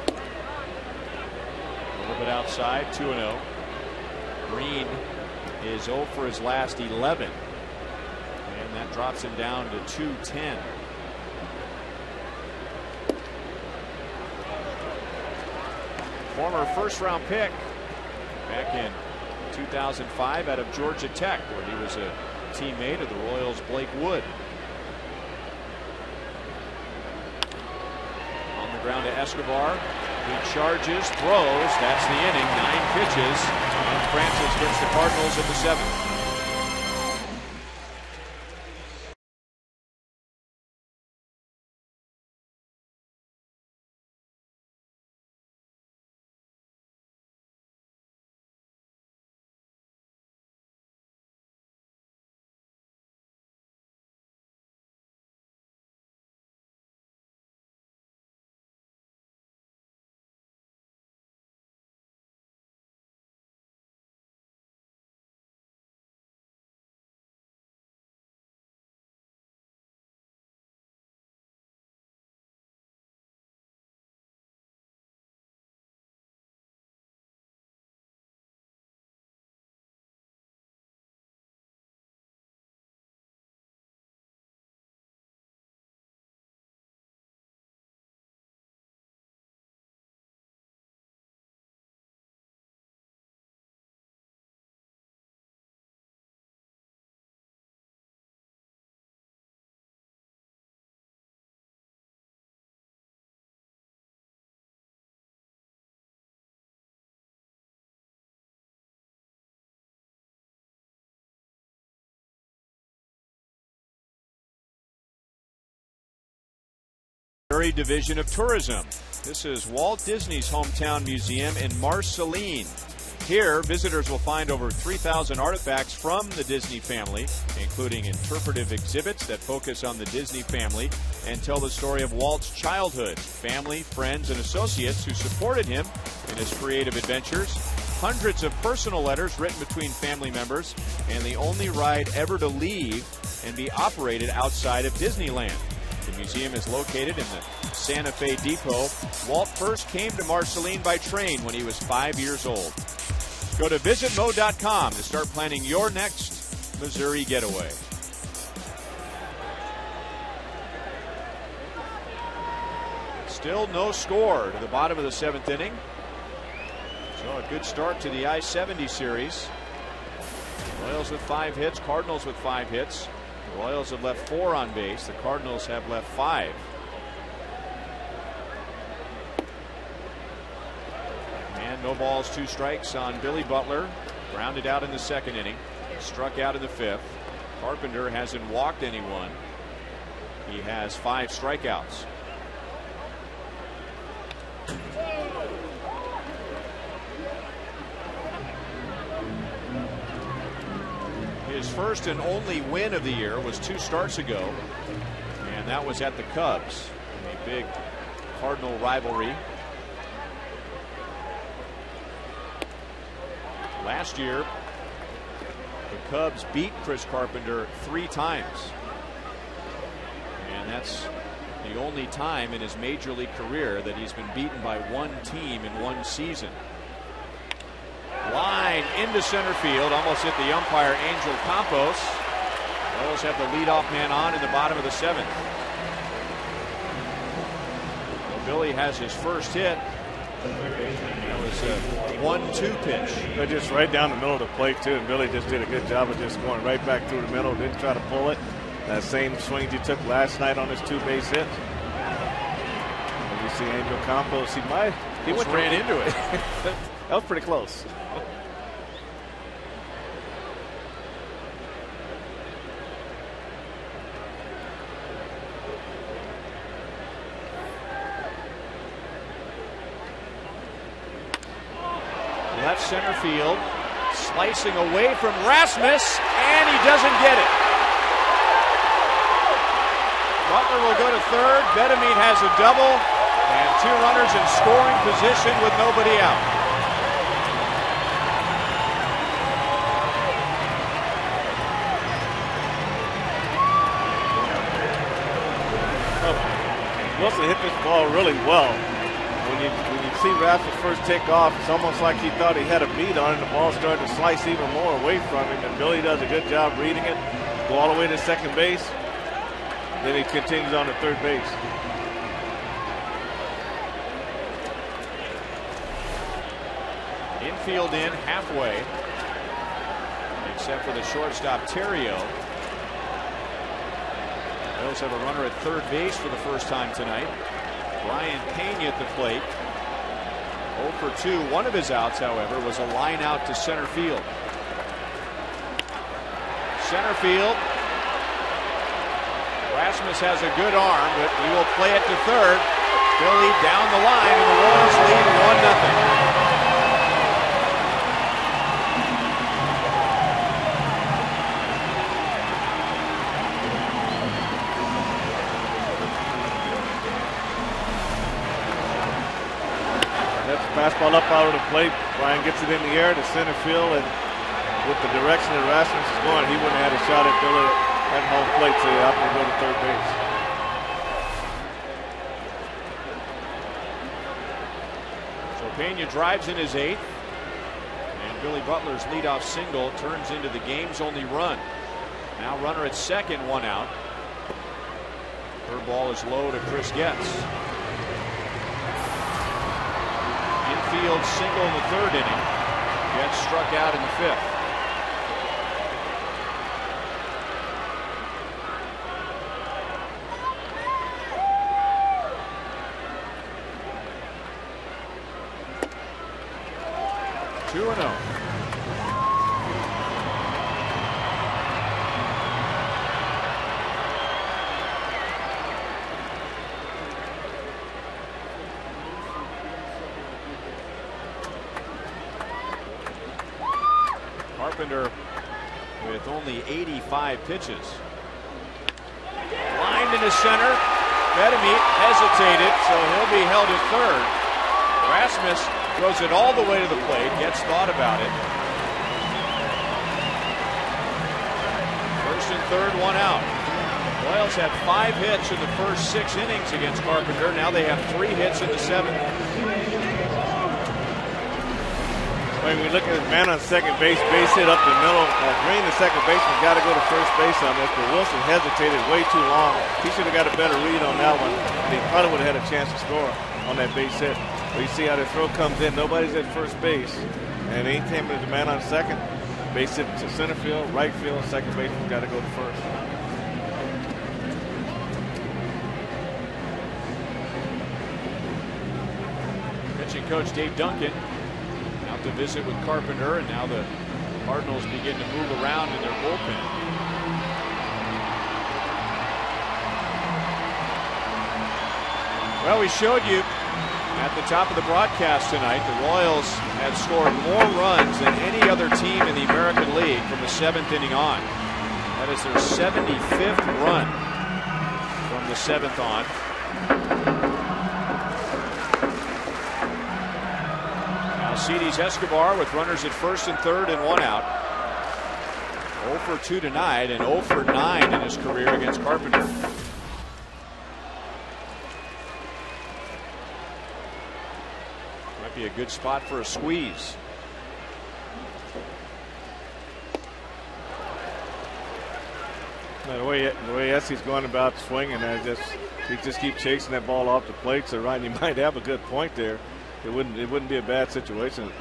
A little bit outside, 2-0. Green is 0 for his last 11, and that drops him down to 210. Former first-round pick back in 2005 out of Georgia Tech, where he was a teammate of the Royals' Blake Wood. On the ground to Escobar. He charges, throws. That's the inning. 9 pitches. And Francis gets the Cardinals at the 7th. Missouri Division of Tourism. This is Walt Disney's hometown museum in Marceline. Here, visitors will find over 3,000 artifacts from the Disney family, including interpretive exhibits that focus on the Disney family and tell the story of Walt's childhood, family, friends, and associates who supported him in his creative adventures, hundreds of personal letters written between family members, and the only ride ever to leave and be operated outside of Disneyland. The museum is located in the Santa Fe Depot. Walt first came to Marceline by train when he was 5 years old. Go to visitmo.com to start planning your next Missouri getaway. Still no score to the bottom of the 7th inning. So a good start to the I-70 series. Royals with 5 hits, Cardinals with 5 hits. The Royals have left 4 on base. The Cardinals have left 5. And no balls, 2 strikes on Billy Butler. Grounded out in the 2nd inning. Struck out in the 5th. Carpenter hasn't walked anyone. He has 5 strikeouts. His first and only win of the year was 2 starts ago, and that was at the Cubs in a big Cardinal rivalry. Last year, the Cubs beat Chris Carpenter 3 times, and that's the only time in his major league career that he's been beaten by one team in one season. Line into center field, almost hit the umpire, Angel Campos. Royals have the leadoff man on in the bottom of the 7th. Well, Billy has his first hit. That was a 1-2 pitch. They're just right down the middle of the plate, too. And Billy just did a good job of just going right back through the middle. Didn't try to pull it. That same swing he took last night on his 2-base hit. And you see Angel Campos. He ran into it. That was pretty close. Left center field, slicing away from Rasmus, and he doesn't get it. Butler will go to third. Bedamine has a double, and 2 runners in scoring position with nobody out. Wilson hit this ball really well. When you see Rasmus first take off, it's almost like he thought he had a beat on it, and the ball started to slice even more away from him, and Billy does a good job reading it, go all the way to second base, then he continues on to third base. Infield in halfway, except for the shortstop Terrio. Royals have a runner at third base for the first time tonight. Brian Pena at the plate. 0 for 2. One of his outs, however, was a line out to center field. Center field. Rasmus has a good arm, but he will play it to third. Billy down the line, and the Royals lead 1-0. Fastball up out of the plate. Brian gets it in the air to center field, and with the direction that Rasmus is going, he wouldn't have had a shot at Billy at home plate, so he opted to go to third base. So Pena drives in his 8th, and Billy Butler's leadoff single turns into the game's only run. Now runner at second, 1 out. Her ball is low to Chris Getz. Infield single in the 3rd inning. Getz struck out in the 5th. Two and 0. Carpenter with only 85 pitches. Lined into center. Bedamine hesitated, so he'll be held at third. Rasmus throws it all the way to the plate. Gets thought about it. First and third, 1 out. Royals had 5 hits in the first 6 innings against Carpenter. Now they have 3 hits in the 7th. When we look at the man on second base hit up the middle. Green, the second baseman, got to go to first base on this, but Wilson hesitated way too long. He should have got a better read on that one, and he probably would have had a chance to score on that base hit. But you see how the throw comes in. Nobody's at first base, and anytime there's a man on second, base hit to center field, right field, second baseman got to go to first. Pitching coach Dave Duncan out to visit with Carpenter, and now the Cardinals begin to move around in their bullpen. Well, we showed you at the top of the broadcast tonight, the Royals have scored more runs than any other team in the American League from the 7th inning on. That is their 75th run from the 7th on. Alcides Escobar with runners at first and third and 1 out. 0 for 2 tonight and 0 for 9 in his career against Carpenter. Might be a good spot for a squeeze. The way Essie's going about swinging, he just keep chasing that ball off the plate. So Ryan, you might have a good point there. It wouldn't be a bad situation,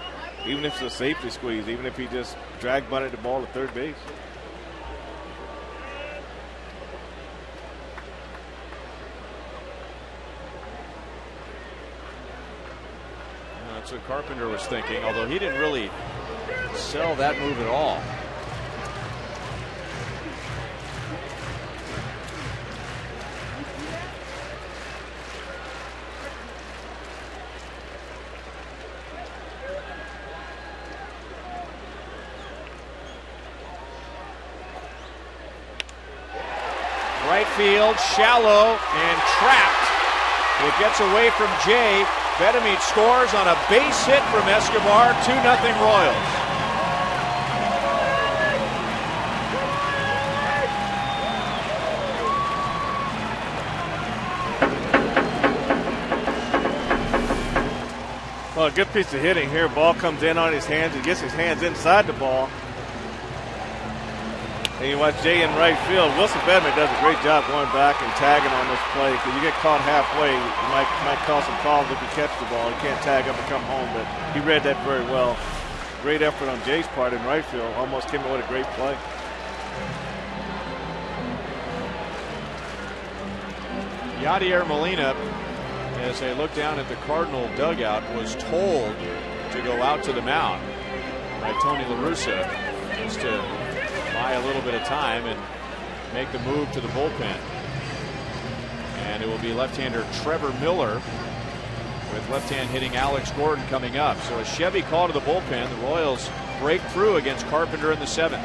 even if it's a safety squeeze, even if he just drag bunted the ball to third base. That's what Carpenter was thinking, although he didn't really sell that move at all. Right field, shallow and trapped. It gets away from Jay. Bedamit scores on a base hit from Escobar. 2-0 Royals. Well, a good piece of hitting here. Ball comes in on his hands. He gets his hands inside the ball. And you watch Jay in right field. Wilson Bedman does a great job going back and tagging on this play, because you get caught halfway, you might cause some problems if you catch the ball. You can't tag up and come home, but he read that very well. Great effort on Jay's part in right field. Almost came in with a great play. Yadier Molina, as they look down at the Cardinal dugout, was told to go out to the mound by Tony La Russa just to buy a little bit of time and make the move to the bullpen. And it will be left-hander Trevor Miller with left-hand hitting Alex Gordon coming up. So a Chevy call to the bullpen. The Royals break through against Carpenter in the 7th.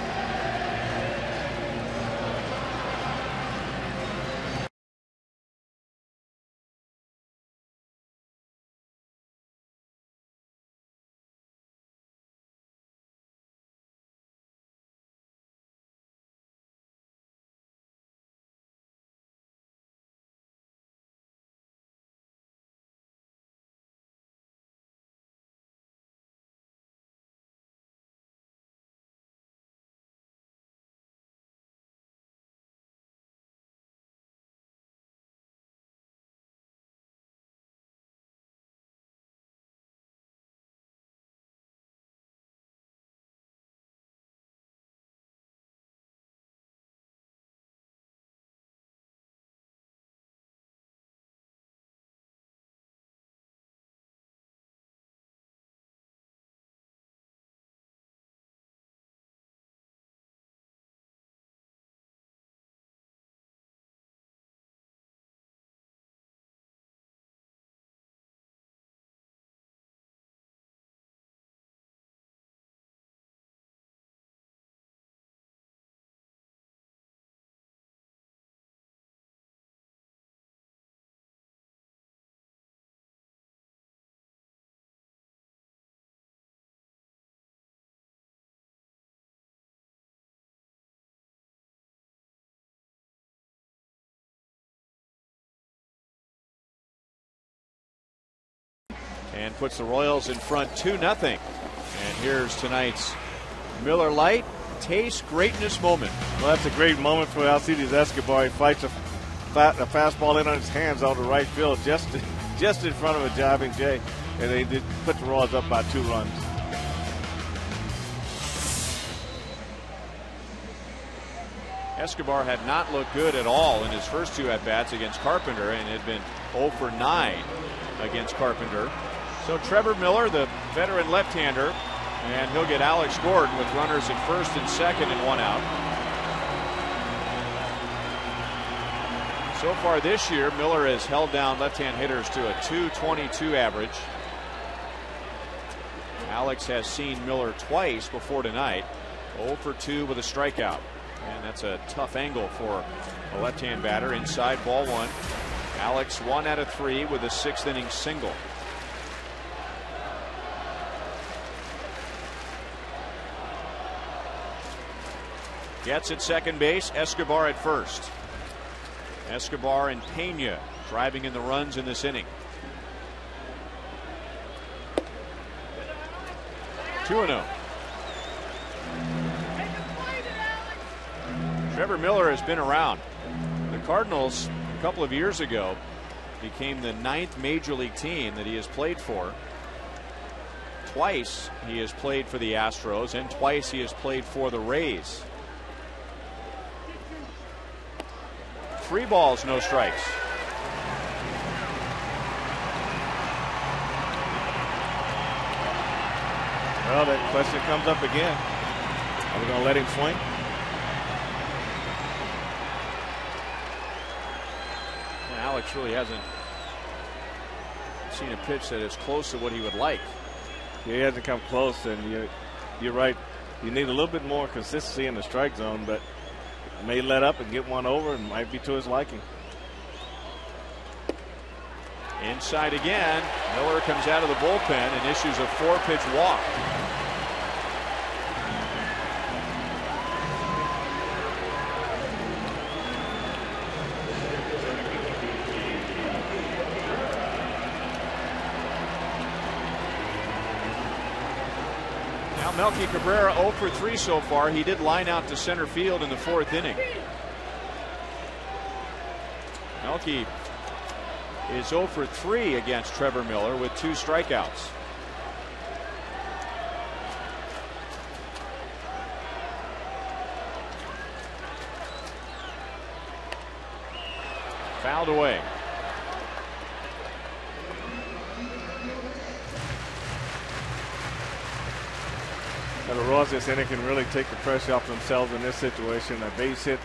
And puts the Royals in front 2-0. And here's tonight's Miller Lite Taste Greatness moment. Well, that's a great moment for Alcides Escobar. He fights a fastball in on his hands out to right field, just in front of a diving Jay, and they did put the Royals up by 2 runs. Escobar had not looked good at all in his first 2 at-bats against Carpenter, and had been 0 for 9 against Carpenter. So Trevor Miller, the veteran left-hander, and he'll get Alex Gordon with runners at first and second and 1 out. So far this year, Miller has held down left-hand hitters to a .222 average. Alex has seen Miller twice before tonight. 0 for 2 with a strikeout. And that's a tough angle for a left-hand batter. Inside, ball 1. Alex 1 out of 3 with a 6th inning single. Gets at second base, Escobar at first. Escobar and Pena driving in the runs in this inning. 2-0. Trevor Miller has been around. The Cardinals a couple of years ago became the 9th major league team that he has played for. Twice he has played for the Astros, and twice he has played for the Rays. 3 balls, no strikes. Well, that question comes up again. Are we going to let him swing? Alex really hasn't seen a pitch that is close to what he would like. Yeah, he hasn't come close, and you're right. You need a little bit more consistency in the strike zone, but may let up and get one over and might be to his liking. Inside again. Miller comes out of the bullpen and issues a 4-pitch walk. Melky Cabrera 0 for 3 so far. He did line out to center field in the 4th inning. Melky is 0 for 3 against Trevor Miller with 2 strikeouts. Fouled away. The Royals this inning can really take the pressure off themselves in this situation. A base hit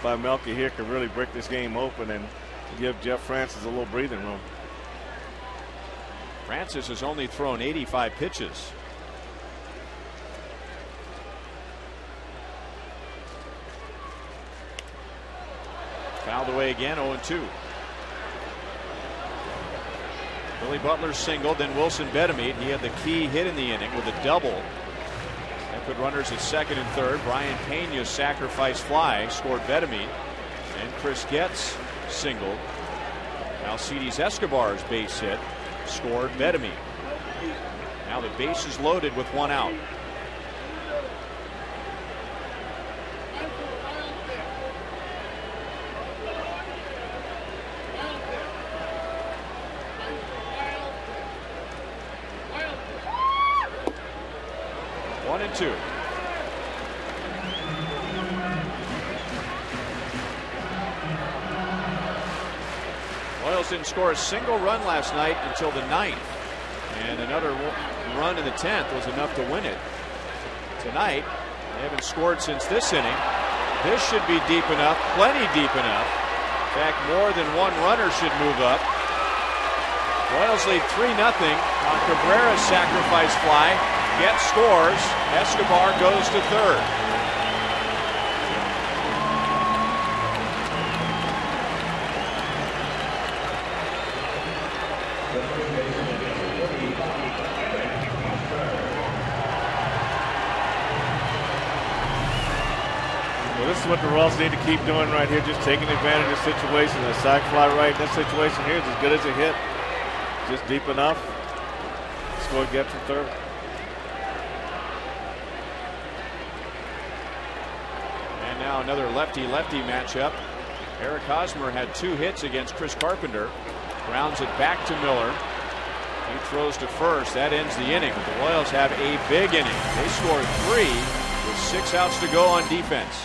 by Melky here could really break this game open and give Jeff Francis a little breathing room. Francis has only thrown 85 pitches. Fouled away again, 0-2. Billy Butler singled, then Wilson Betemit. He had the key hit in the inning with a double. Put runners at second and third. Brian Pena's sacrifice fly scored Betemit. And Chris Getz singled. Alcides Escobar's base hit scored Betemit. Now the base is loaded with 1 out. One and 2. Royals didn't score a single run last night until the 9th, and another run in the 10th was enough to win it. Tonight they haven't scored since this inning. This should be deep enough, plenty deep enough. In fact, more than 1 runner should move up. Royals lead 3-0 on Cabrera's sacrifice fly. Getz scores. Escobar goes to third. Well, this is what the Royals need to keep doing right here, just taking advantage of the situation. The sac fly right in this situation here is as good as a hit. Just deep enough. Score Getz from third. Now another lefty-lefty matchup. Eric Hosmer had 2 hits against Chris Carpenter. Grounds it back to Miller. He throws to first. That ends the inning. The Royals have a big inning. They scored 3 with 6 outs to go on defense.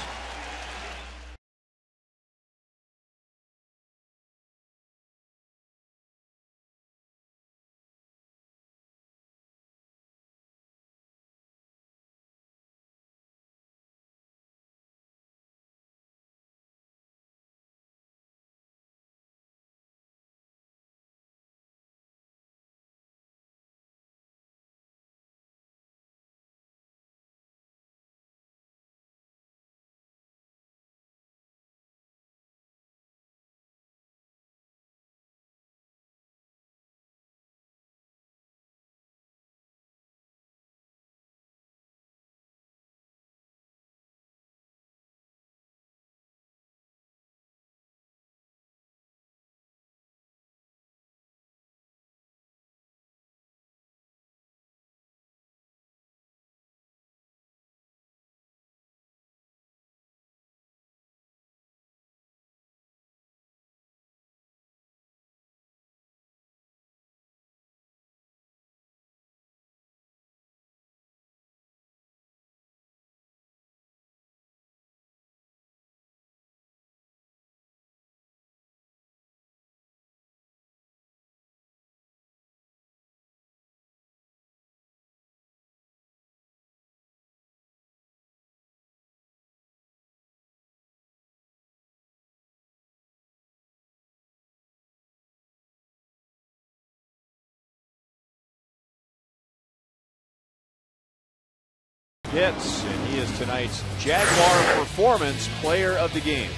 hits, and he is tonight's Jaguar Performance Player of the Game.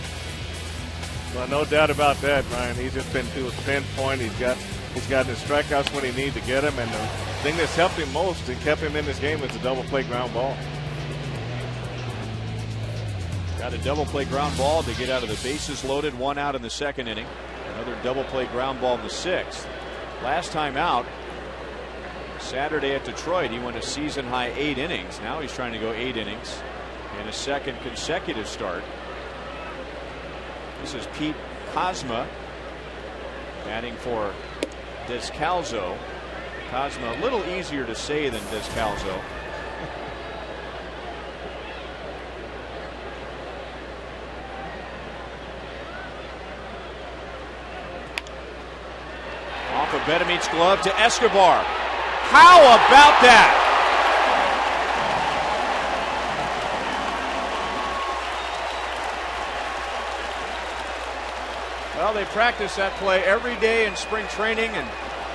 Well, no doubt about that, Ryan. He's just been to his pinpoint. He's got the strikeouts when he needs to get them, and the thing that's helped him most and kept him in this game is the double play ground ball. Got a double play ground ball to get out of the bases loaded, 1 out in the 2nd inning. Another double play ground ball in the 6th. Last time out, Saturday at Detroit, he went a season high 8 innings. Now he's trying to go 8 innings in a 2nd consecutive start. This is Pete Kozma batting for Descalzo. Kozma, a little easier to say than Descalzo. Off of Bedemeat's glove to Escobar. How about that? Well, they practice that play every day in spring training, and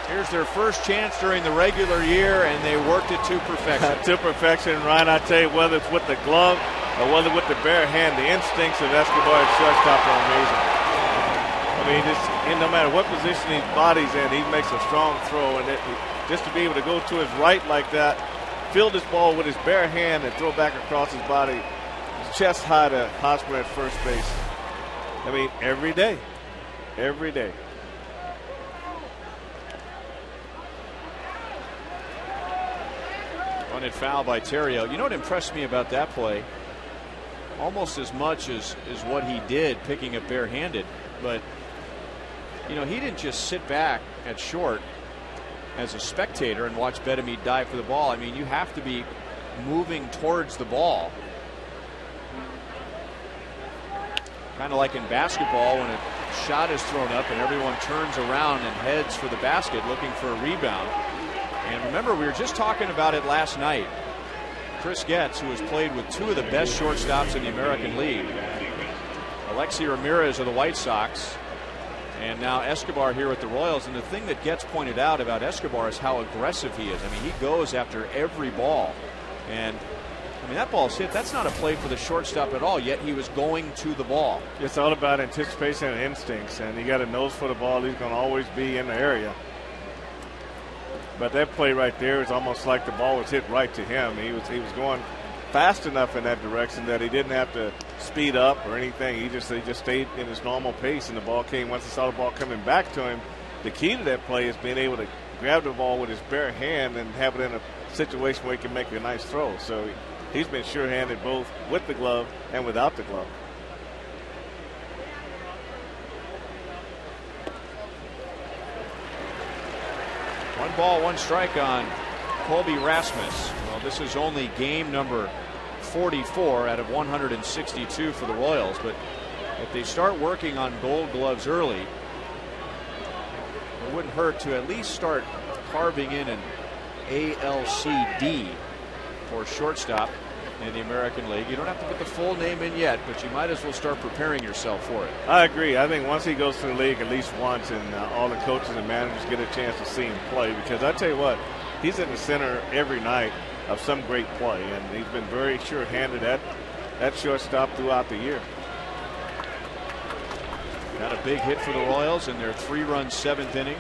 here's their first chance during the regular year, and they worked it to perfection. To perfection, Ryan. I tell you, whether it's with the glove or whether with the bare hand, the instincts of Escobar at shortstop are amazing. I mean, no matter what position his body's in, he makes a strong throw, and just to be able to go to his right like that, field this ball with his bare hand and throw back across his body, chest high to Hosmer at first base. I mean, every day. Every day. Running foul by Terrio. You know what impressed me about that play? Almost as much as what he did picking up barehanded, but you know, he didn't just sit back at short as a spectator and watch Bedemeat dive for the ball. I mean, you have to be moving towards the ball. Kind of like in basketball when a shot is thrown up and everyone turns around and heads for the basket looking for a rebound. And remember, we were just talking about it last night. Chris Getz, who has played with 2 of the best shortstops in the American League, Alexi Ramirez of the White Sox, and now Escobar here with the Royals. And the thing that Getz pointed out about Escobar is how aggressive he is. I mean, he goes after every ball. And I mean, that ball's hit. That's not a play for the shortstop at all, yet he was going to the ball. It's all about anticipation and instincts, and he got a nose for the ball. He's going to always be in the area. But that play right there is almost like the ball was hit right to him. He was going fast enough in that direction that he didn't have to speed up or anything. He just stayed in his normal pace, and the ball came. Once he saw the ball coming back to him, the key to that play is being able to grab the ball with his bare hand and have it in a situation where he can make a nice throw. So he's been sure-handed both with the glove and without the glove. One ball, 1 strike on Colby Rasmus. Well, this is only game number 44 out of 162 for the Royals, but if they start working on Gold Gloves early, it wouldn't hurt to at least start carving in an ALCD for shortstop in the American League. You don't have to put the full name in yet, but you might as well start preparing yourself for it. I agree. I think once he goes to the league at least once, and all the coaches and managers get a chance to see him play, because I tell you what, he's in the center every night of some great play, and he's been very sure-handed at shortstop throughout the year. Got a big hit for the Royals in their 3-run 7th inning.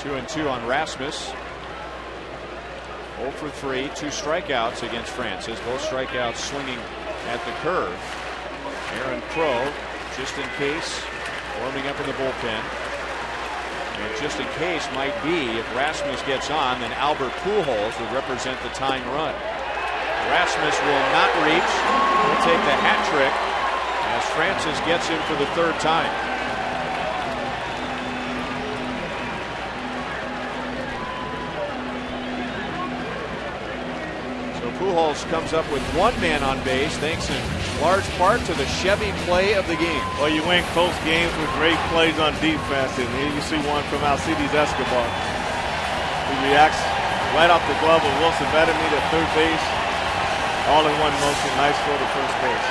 2-2 on Rasmus. 0 for 3, 2 strikeouts against Francis. Both strikeouts swinging at the curve. Aaron Crow, just in case, warming up in the bullpen. And just in case might be, if Rasmus gets on, then Albert Pujols would represent the tying run. Rasmus will not reach. He'll take the hat trick as Francis gets him for the 3rd time. Pujols comes up with 1 man on base, thanks in large part to the Chevy play of the game. Well, you win close games with great plays on defense, and here you see one from Alcides Escobar. He reacts right off the glove of Wilson Bedemeat at third base. All in one motion, nice throw to first base.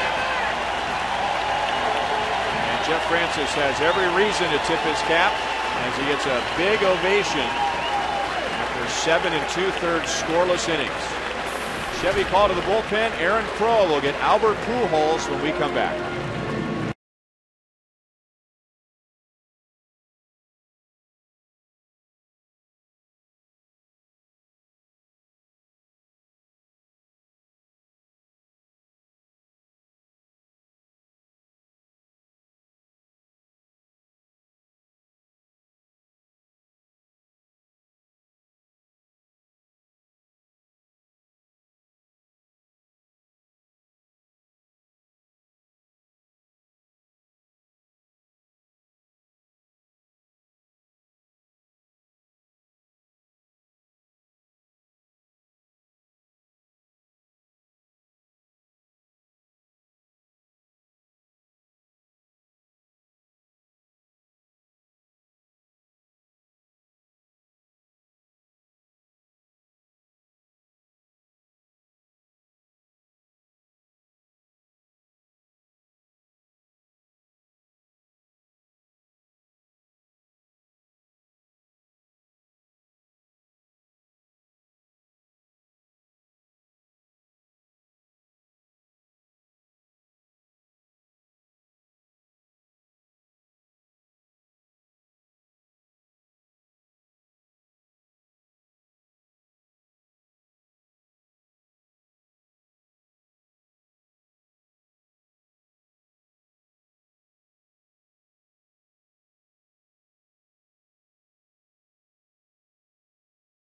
And Jeff Francis has every reason to tip his cap as he gets a big ovation after 7 2/3 scoreless innings. Chevy call to the bullpen. Aaron Crow will get Albert Pujols when we come back.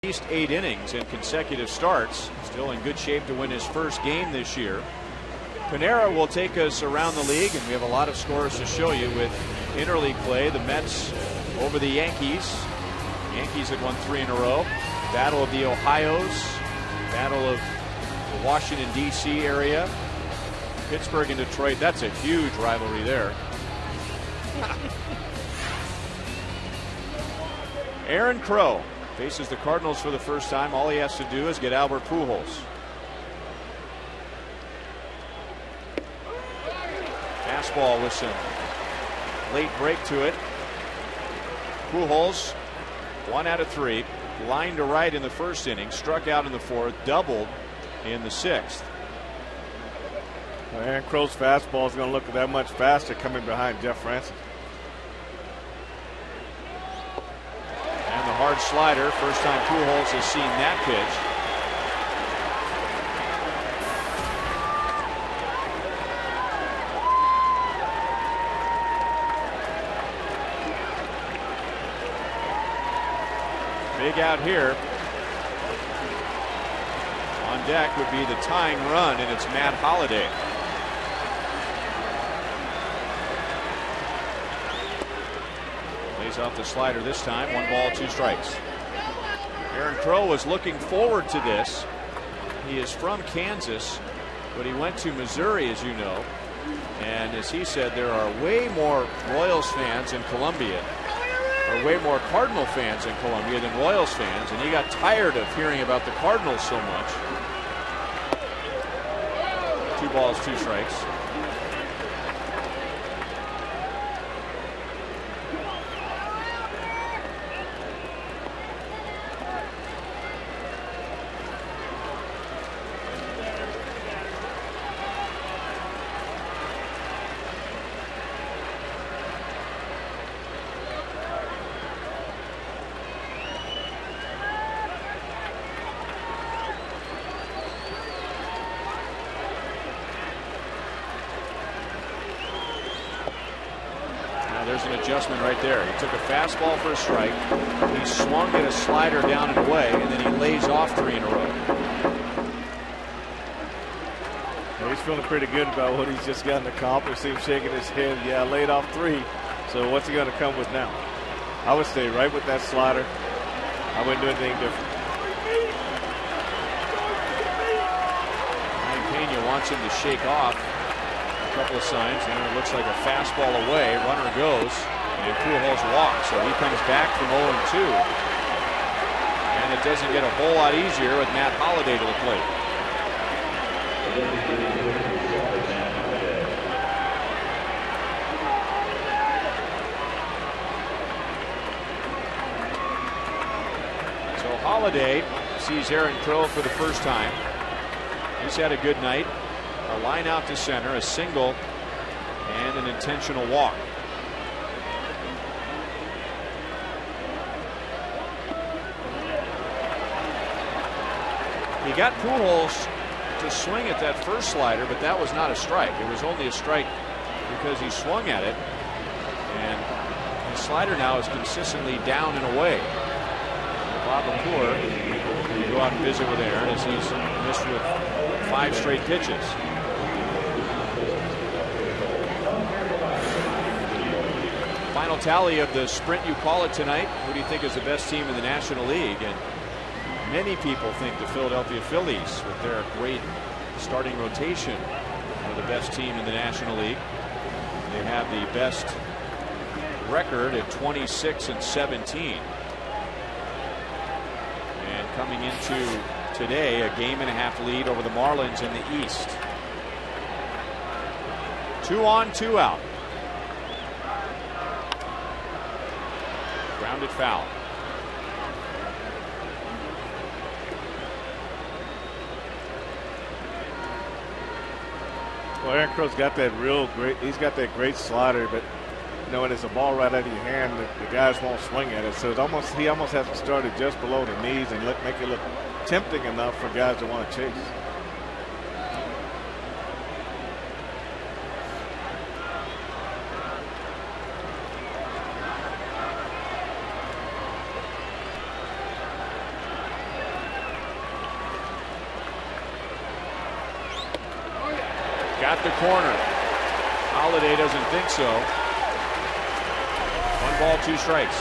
At least 8 innings in consecutive starts. Still in good shape to win his first game this year. Panera will take us around the league, and we have a lot of scores to show you with interleague play. The Mets over the Yankees. Yankees had won 3 in a row. Battle of the Ohios. Battle of the Washington, D.C. area. Pittsburgh and Detroit. That's a huge rivalry there. Aaron Crow faces the Cardinals for the first time. All he has to do is get Albert Pujols. Fastball with some late break to it. Pujols, 1 out of 3. Line to right in the first inning. Struck out in the 4th. Doubled in the 6th. Well, Aaron Crow's fastball is going to look that much faster coming behind Jeff Francis. And the hard slider. First time Pujols has seen that pitch. Big out here. On deck would be the tying run, and it's Matt Holliday. Lays off the slider this time. 1 ball, 2 strikes. Aaron Crow was looking forward to this. He is from Kansas, but he went to Missouri, as you know. And as he said, there are way more Royals fans in Columbia, or way more Cardinal fans in Columbia than Royals fans, and he got tired of hearing about the Cardinals so much. 2 balls, 2 strikes. There's an adjustment right there. He took a fastball for a strike. He swung at a slider down and away, and then he lays off 3 in a row. Well, he's feeling pretty good about what he's just gotten accomplished. See him shaking his head. Yeah, I laid off 3. So what's he going to come with now? I would stay right with that slider. I wouldn't do anything different. Ryan Pena wants him to shake off. Couple of signs. Now it looks like a fastball away. Runner goes, and Pujols walks, so he comes back from 0-2. And it doesn't get a whole lot easier with Matt Holliday to the plate. So Holiday sees Aaron Crow for the first time. He's had a good night. A line out to center, a single, and an intentional walk. He got Pujols to swing at that first slider, but that was not a strike. It was only a strike because he swung at it. And the slider now is consistently down and away. Bob McClure will go out and visit with Aaron as he's missed with 5 straight pitches. Final tally of the Sprint You Call It tonight. Who do you think is the best team in the National League? And many people think the Philadelphia Phillies, with their great starting rotation, are the best team in the National League. They have the best record at 26-17. And coming into today, a 1.5 lead over the Marlins in the East. 2 on, 2 out. Grounded foul. Well, Aaron Crow's got that he's got that great slider, but you know, when it's a ball right out of your hand, the guys won't swing at it. So he almost has to start it just below the knees and make it look tempting enough for guys to want to chase. Got the corner. Holiday doesn't think so. 1 ball, 2 strikes.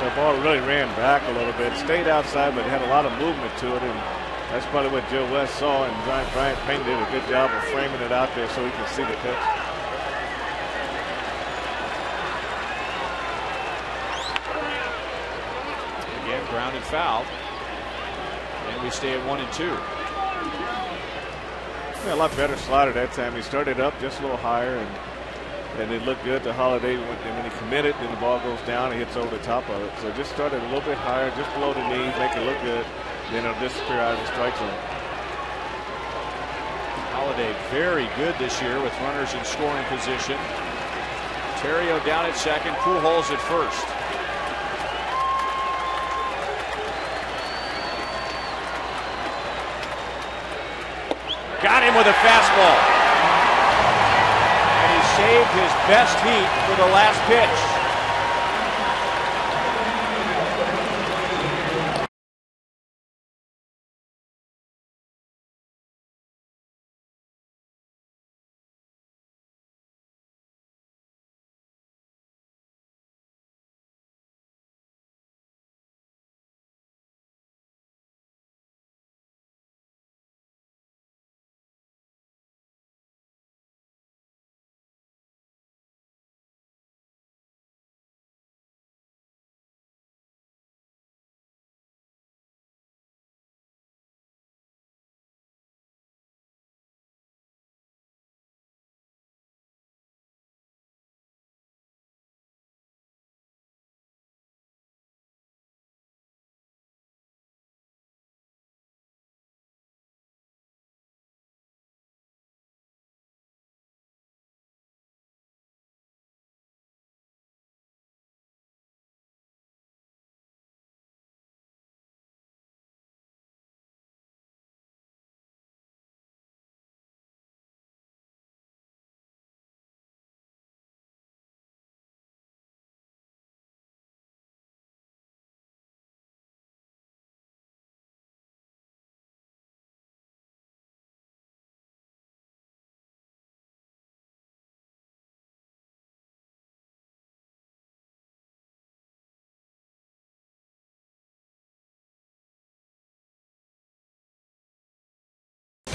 The ball really ran back a little bit, stayed outside, but had a lot of movement to it, and that's probably what Joe West saw, and Bryant Payne did a good job of framing it out there so he can see the pitch. Again, grounded foul. And we stay at 1-2. Yeah, a lot better slider that time. He started up just a little higher, and it looked good to Holiday. When he committed, then the ball goes down and hits over the top of it. So just started a little bit higher, just below the knees, make it look good. Then it'll disappear out of the strike zone. Holiday very good this year with runners in scoring position. Terrio down at second, Pujols at first. Got him with a fastball. And he saved his best heat for the last pitch.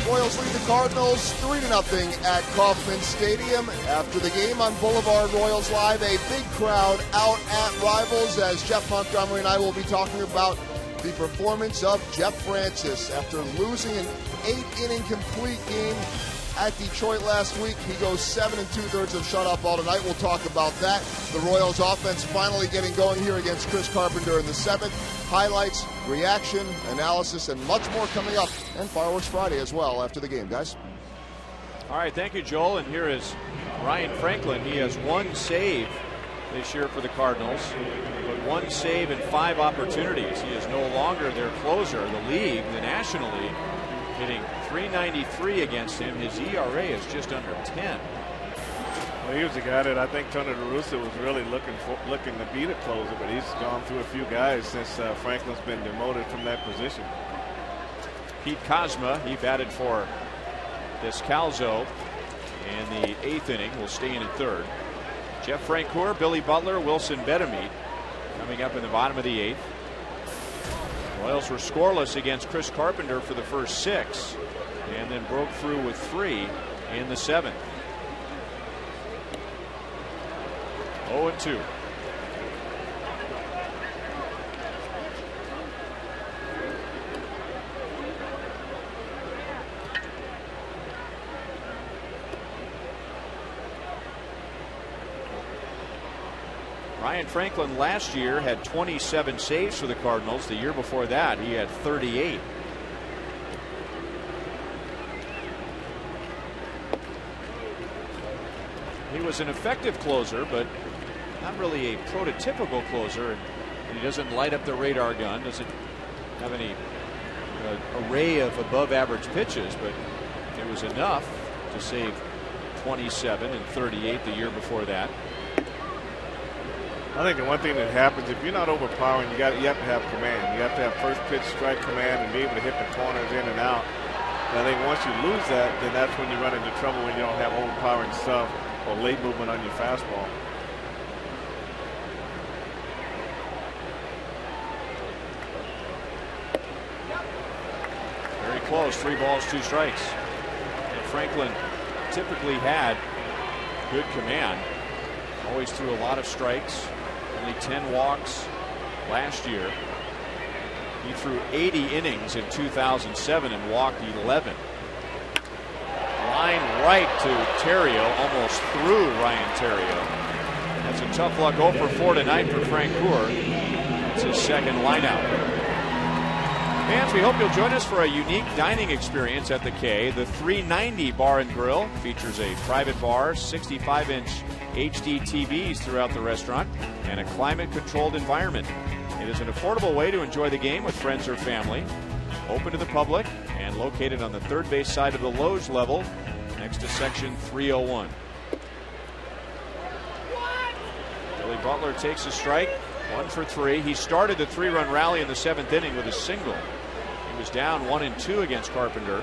Royals lead the Cardinals 3-0 at Kauffman Stadium. After the game on Boulevard Royals Live, a big crowd out at Rivals as Jeff Montgomery and I will be talking about the performance of Jeff Francis after losing an 8-inning complete game at Detroit last week. He goes 7 2/3 of shutoff ball tonight. We'll talk about that. The Royals offense finally getting going here against Chris Carpenter in the 7th. Highlights, reaction, analysis, and much more coming up. And Fireworks Friday as well after the game, guys. All right, thank you, Joel. And here is Ryan Franklin. He has 1 save this year for the Cardinals, but 1 save and 5 opportunities. He is no longer their closer. The league, the National League, hitting .393 against him. His ERA is just under 10. Well, he was a guy that I think Tony La Russa was really looking to be the closer, but he's gone through a few guys since Franklin's been demoted from that position. Pete Kozma, he batted for Descalzo in the 8th inning, will stay in 3rd. Jeff Francoeur, Billy Butler, Wilson Betemit coming up in the bottom of the 8th. Royals were scoreless against Chris Carpenter for the first 6 and then broke through with 3 in the 7th. 0-2. Ryan Franklin last year had 27 saves for the Cardinals. The year before that, he had 38. He was an effective closer, but not really a prototypical closer. And he doesn't light up the radar gun, doesn't have any array of above average pitches, but it was enough to save 27 and 38 the year before that. I think the one thing that happens, if you're not overpowering, you have to have command. You have to have first pitch strike command and be able to hit the corners in and out. And I think once you lose that, then that's when you run into trouble, when you don't have overpowering stuff or late movement on your fastball. Very close, 3 balls, 2 strikes. And Franklin typically had good command. Always threw a lot of strikes. Only 10 walks last year. He threw 80 innings in 2007 and walked 11. Line right to Theriot, almost through Ryan Theriot. That's a tough luck 0 for 4 tonight for Francoeur. It's his 2nd lineout. Fans, we hope you'll join us for a unique dining experience at the K. The 390 Bar and Grill features a private bar, 65-inch HD TVs throughout the restaurant, and a climate-controlled environment. It is an affordable way to enjoy the game with friends or family. Open to the public and located on the third base side of the Lowe's level next to section 301. Billy Butler takes a strike, 1 for 3. He started the 3-run rally in the 7th inning with a single. He was down 1-2 against Carpenter.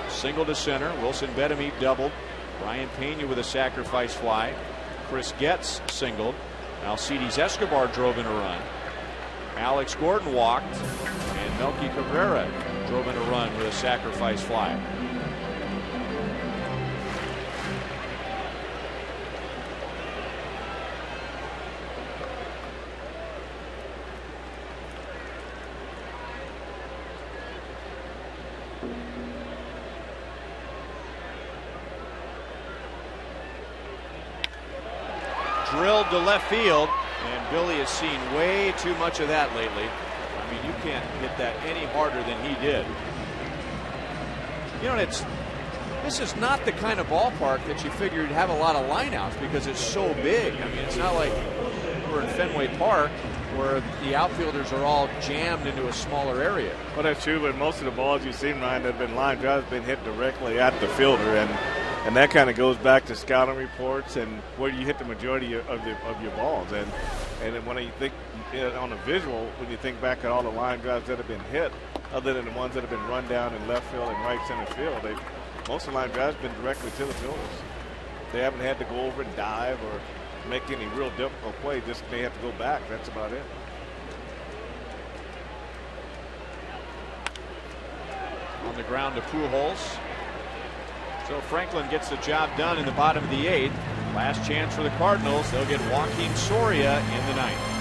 Single to center. Wilson Betemit doubled. Brian Pena with a sacrifice fly. Chris Getz singled. Alcides Escobar drove in a run. Alex Gordon walked, and Melky Cabrera drove in a run with a sacrifice fly. Drilled to left field, and Billy has seen way too much of that lately. I mean, you can't hit that any harder than he did. You know, this is not the kind of ballpark that you figure you'd have a lot of lineouts because it's so big. I mean, it's not like we're in Fenway Park where the outfielders are all jammed into a smaller area. Well, that's true, but most of the balls you've seen, Ryan, that have been line drives have been hit directly at the fielder, and that kind of goes back to scouting reports and where you hit the majority of your balls. And then when you think on a visual, when you think back at all the line drives that have been hit, other than the ones that have been run down in left field and right center field, most of the line drives have been directly to the fielders. They haven't had to go over and dive or make any real difficult play. Just they have to go back. That's about it. On the ground to Pujols. So Franklin gets the job done in the bottom of the 8th. Last chance for the Cardinals. They'll get Joaquin Soria in the 9th.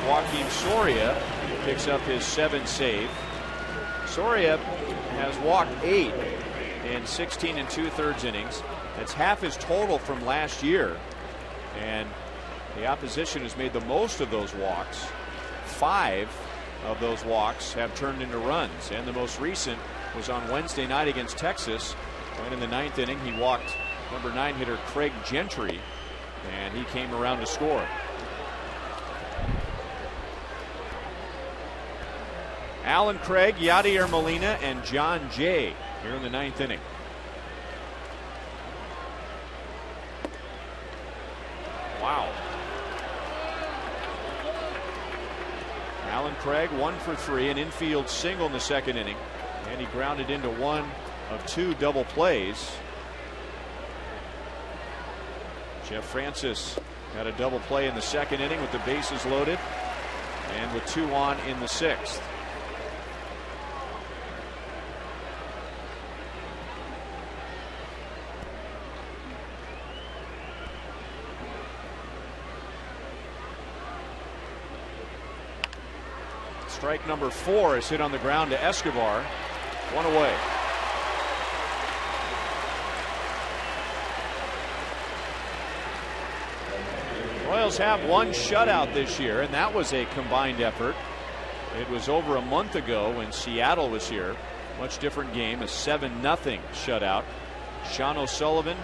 Joakim Soria picks up his 7th save. Soria has walked 8 in 16 2/3 innings. That's half his total from last year. And the opposition has made the most of those walks. 5 of those walks have turned into runs. And the most recent was on Wednesday night against Texas, when in the 9th inning he walked number 9 hitter Craig Gentry, and he came around to score. Alan Craig, Yadier Molina, and John Jay here in the 9th inning. Wow. Alan Craig 1 for 3, an infield single in the 2nd inning, and he grounded into one of 2 double plays. Jeff Francis had a double play in the 2nd inning with the bases loaded, and with 2 on in the 6th. Strike number 4 is hit on the ground to Escobar. 1 away. Royals have 1 shutout this year, and that was a combined effort. It was over a month ago when Seattle was here. Much different game, a 7-0 shutout. Sean O'Sullivan,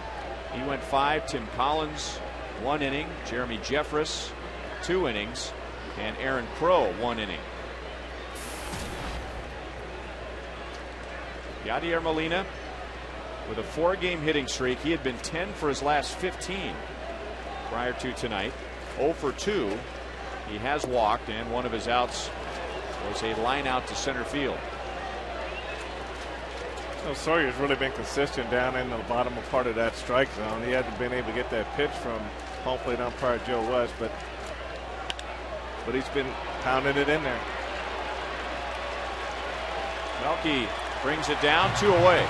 he went 5. Tim Collins, 1 inning. Jeremy Jeffress, 2 innings. And Aaron Crow, 1 inning. Yadier Molina with a 4-game hitting streak. He had been 10 for his last 15 prior to tonight. 0 for 2. He has walked, and one of his outs was a line out to center field. Well, Sawyer's really been consistent down in the bottom part of that strike zone. He hasn't been able to get that pitch from home plate umpire Joe West, but he's been pounding it in there. Melky brings it down, 2 away.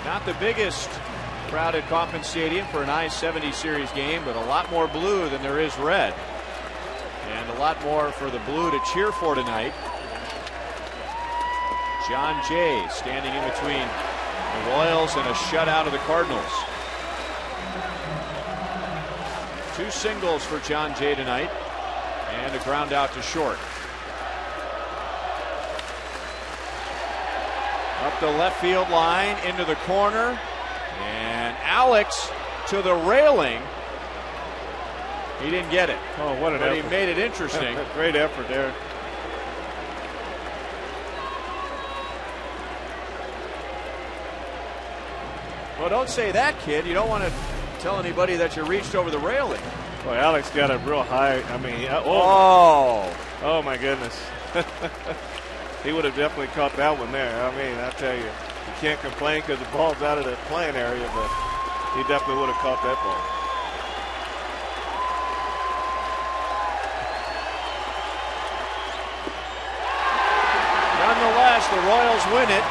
Not the biggest crowd at Kauffman Stadium for an I-70 series game, but a lot more blue than there is red, and a lot more for the blue to cheer for tonight. John Jay standing in between the Royals and a shutout of the Cardinals. 2 singles for John Jay tonight, and a ground out to short. Up the left field line into the corner, and Alex to the railing. He didn't get it. Oh, what an effort. He made it interesting. Great effort there. Well, don't say that, kid. You don't want to tell anybody that you reached over the railing. Boy, Alex got a real high. I mean, oh my goodness. He would have definitely caught that one there. I mean, I tell you, you can't complain because the ball's out of the playing area, but he definitely would have caught that ball. Nonetheless, the Royals win it.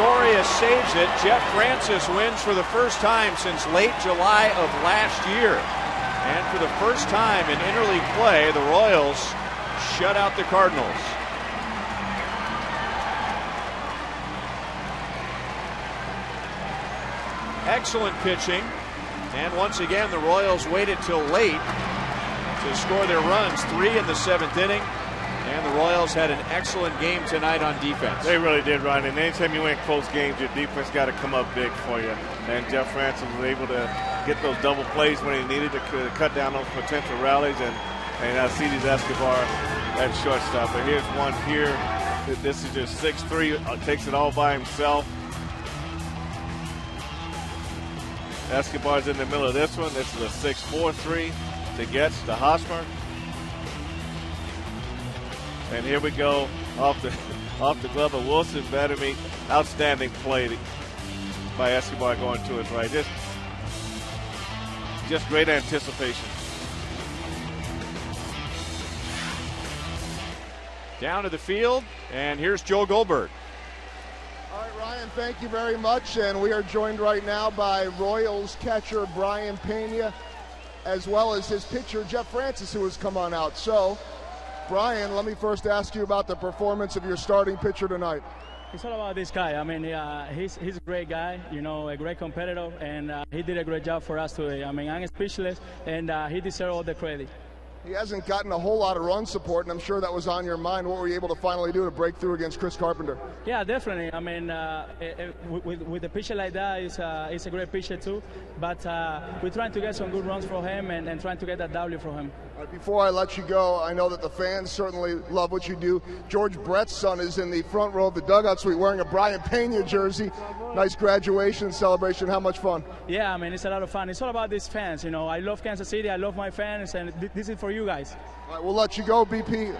Soria saves it. Jeff Francis wins for the first time since late July of last year. And for the first time in interleague play, the Royals shut out the Cardinals. Excellent pitching, and once again the Royals waited till late to score their runs. 3 in the 7th inning, and the Royals had an excellent game tonight on defense. They really did, Ryan. And anytime you win close games, your defense got to come up big for you. And Jeff Francis was able to get those double plays when he needed to cut down those potential rallies. And Cedes Escobar at shortstop. But here's one here. This is just 6'3", takes it all by himself. Escobar's in the middle of this one. This is a 6-4-3 to Getz to Hosmer. And here we go. off the glove of Wilson Betterme. Outstanding play by Escobar going to his right. Just great anticipation. Down to the field, and here's Joe Goldberg. All right, Ryan, thank you very much. And we are joined right now by Royals catcher Brian Pena, as well as his pitcher Jeff Francis, who has come on out. So, Brian, let me first ask you about the performance of your starting pitcher tonight. It's all about this guy. I mean, he's a great guy, you know, a great competitor, and he did a great job for us today. I mean, I'm speechless, and he deserves all the credit. He hasn't gotten a whole lot of run support, and I'm sure that was on your mind. What were you able to finally do to break through against Chris Carpenter? Yeah, definitely. I mean, with a pitcher like that, he's a great pitcher too. But we're trying to get some good runs for him and trying to get that W for him. All right, before I let you go, I know that the fans certainly love what you do. George Brett's son is in the front row of the dugout suite wearing a Brian Pena jersey. Nice graduation celebration. How much fun? Yeah, I mean, it's a lot of fun. It's all about these fans. You know, I love Kansas City. I love my fans, and this is for you guys. All right, we'll let you go, BP.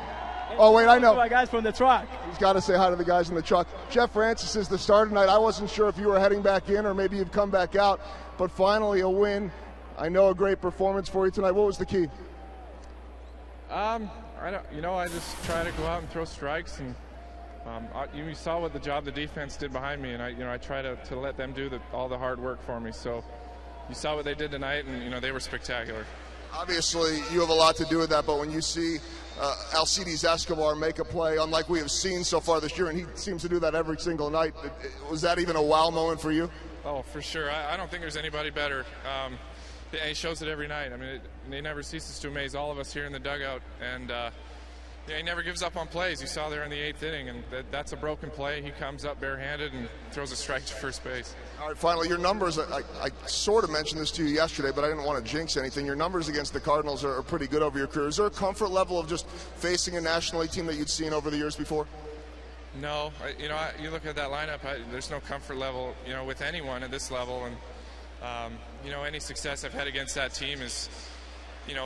Oh, wait, I know. My guys from the truck. He's got to say hi to the guys in the truck. Jeff Francis is the starter tonight. I wasn't sure if you were heading back in or maybe you'd come back out, but finally a win. I know a great performance for you tonight. What was the key? I just try to go out and throw strikes, and you saw what the job the defense did behind me, and I try to let them do all the hard work for me. So you saw what they did tonight, and they were spectacular. Obviously, you have a lot to do with that, but when you see Alcides Escobar make a play, unlike we have seen so far this year, and he seems to do that every single night, was that even a wow moment for you? Oh, for sure. I don't think there's anybody better. He shows it every night. I mean, he never ceases to amaze all of us here in the dugout, and he never gives up on plays. You saw there in the 8th inning, and that's a broken play. He comes up barehanded and throws a strike to first base. All right, finally, your numbers, I sort of mentioned this to you yesterday, but I didn't want to jinx anything. Your numbers against the Cardinals are pretty good over your career. Is there a comfort level of just facing a National League team that you'd seen over the years before? No. You look at that lineup, there's no comfort level, with anyone at this level, and any success I've had against that team is,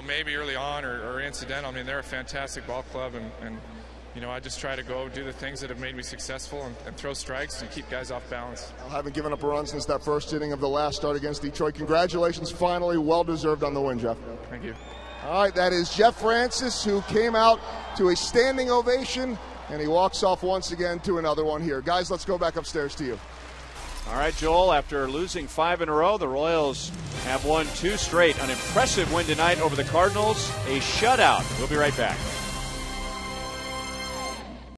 maybe early on or incidental. I mean, they're a fantastic ball club, and I just try to go do the things that have made me successful and throw strikes and keep guys off balance. I haven't given up a run since that first inning of the last start against Detroit. Congratulations, finally, well-deserved on the win, Jeff. Thank you. All right, that is Jeff Francis, who came out to a standing ovation, and he walks off once again to another one here. Guys, let's go back upstairs to you. All right, Joel, after losing 5 in a row, the Royals have won 2 straight. An impressive win tonight over the Cardinals, a shutout. We'll be right back.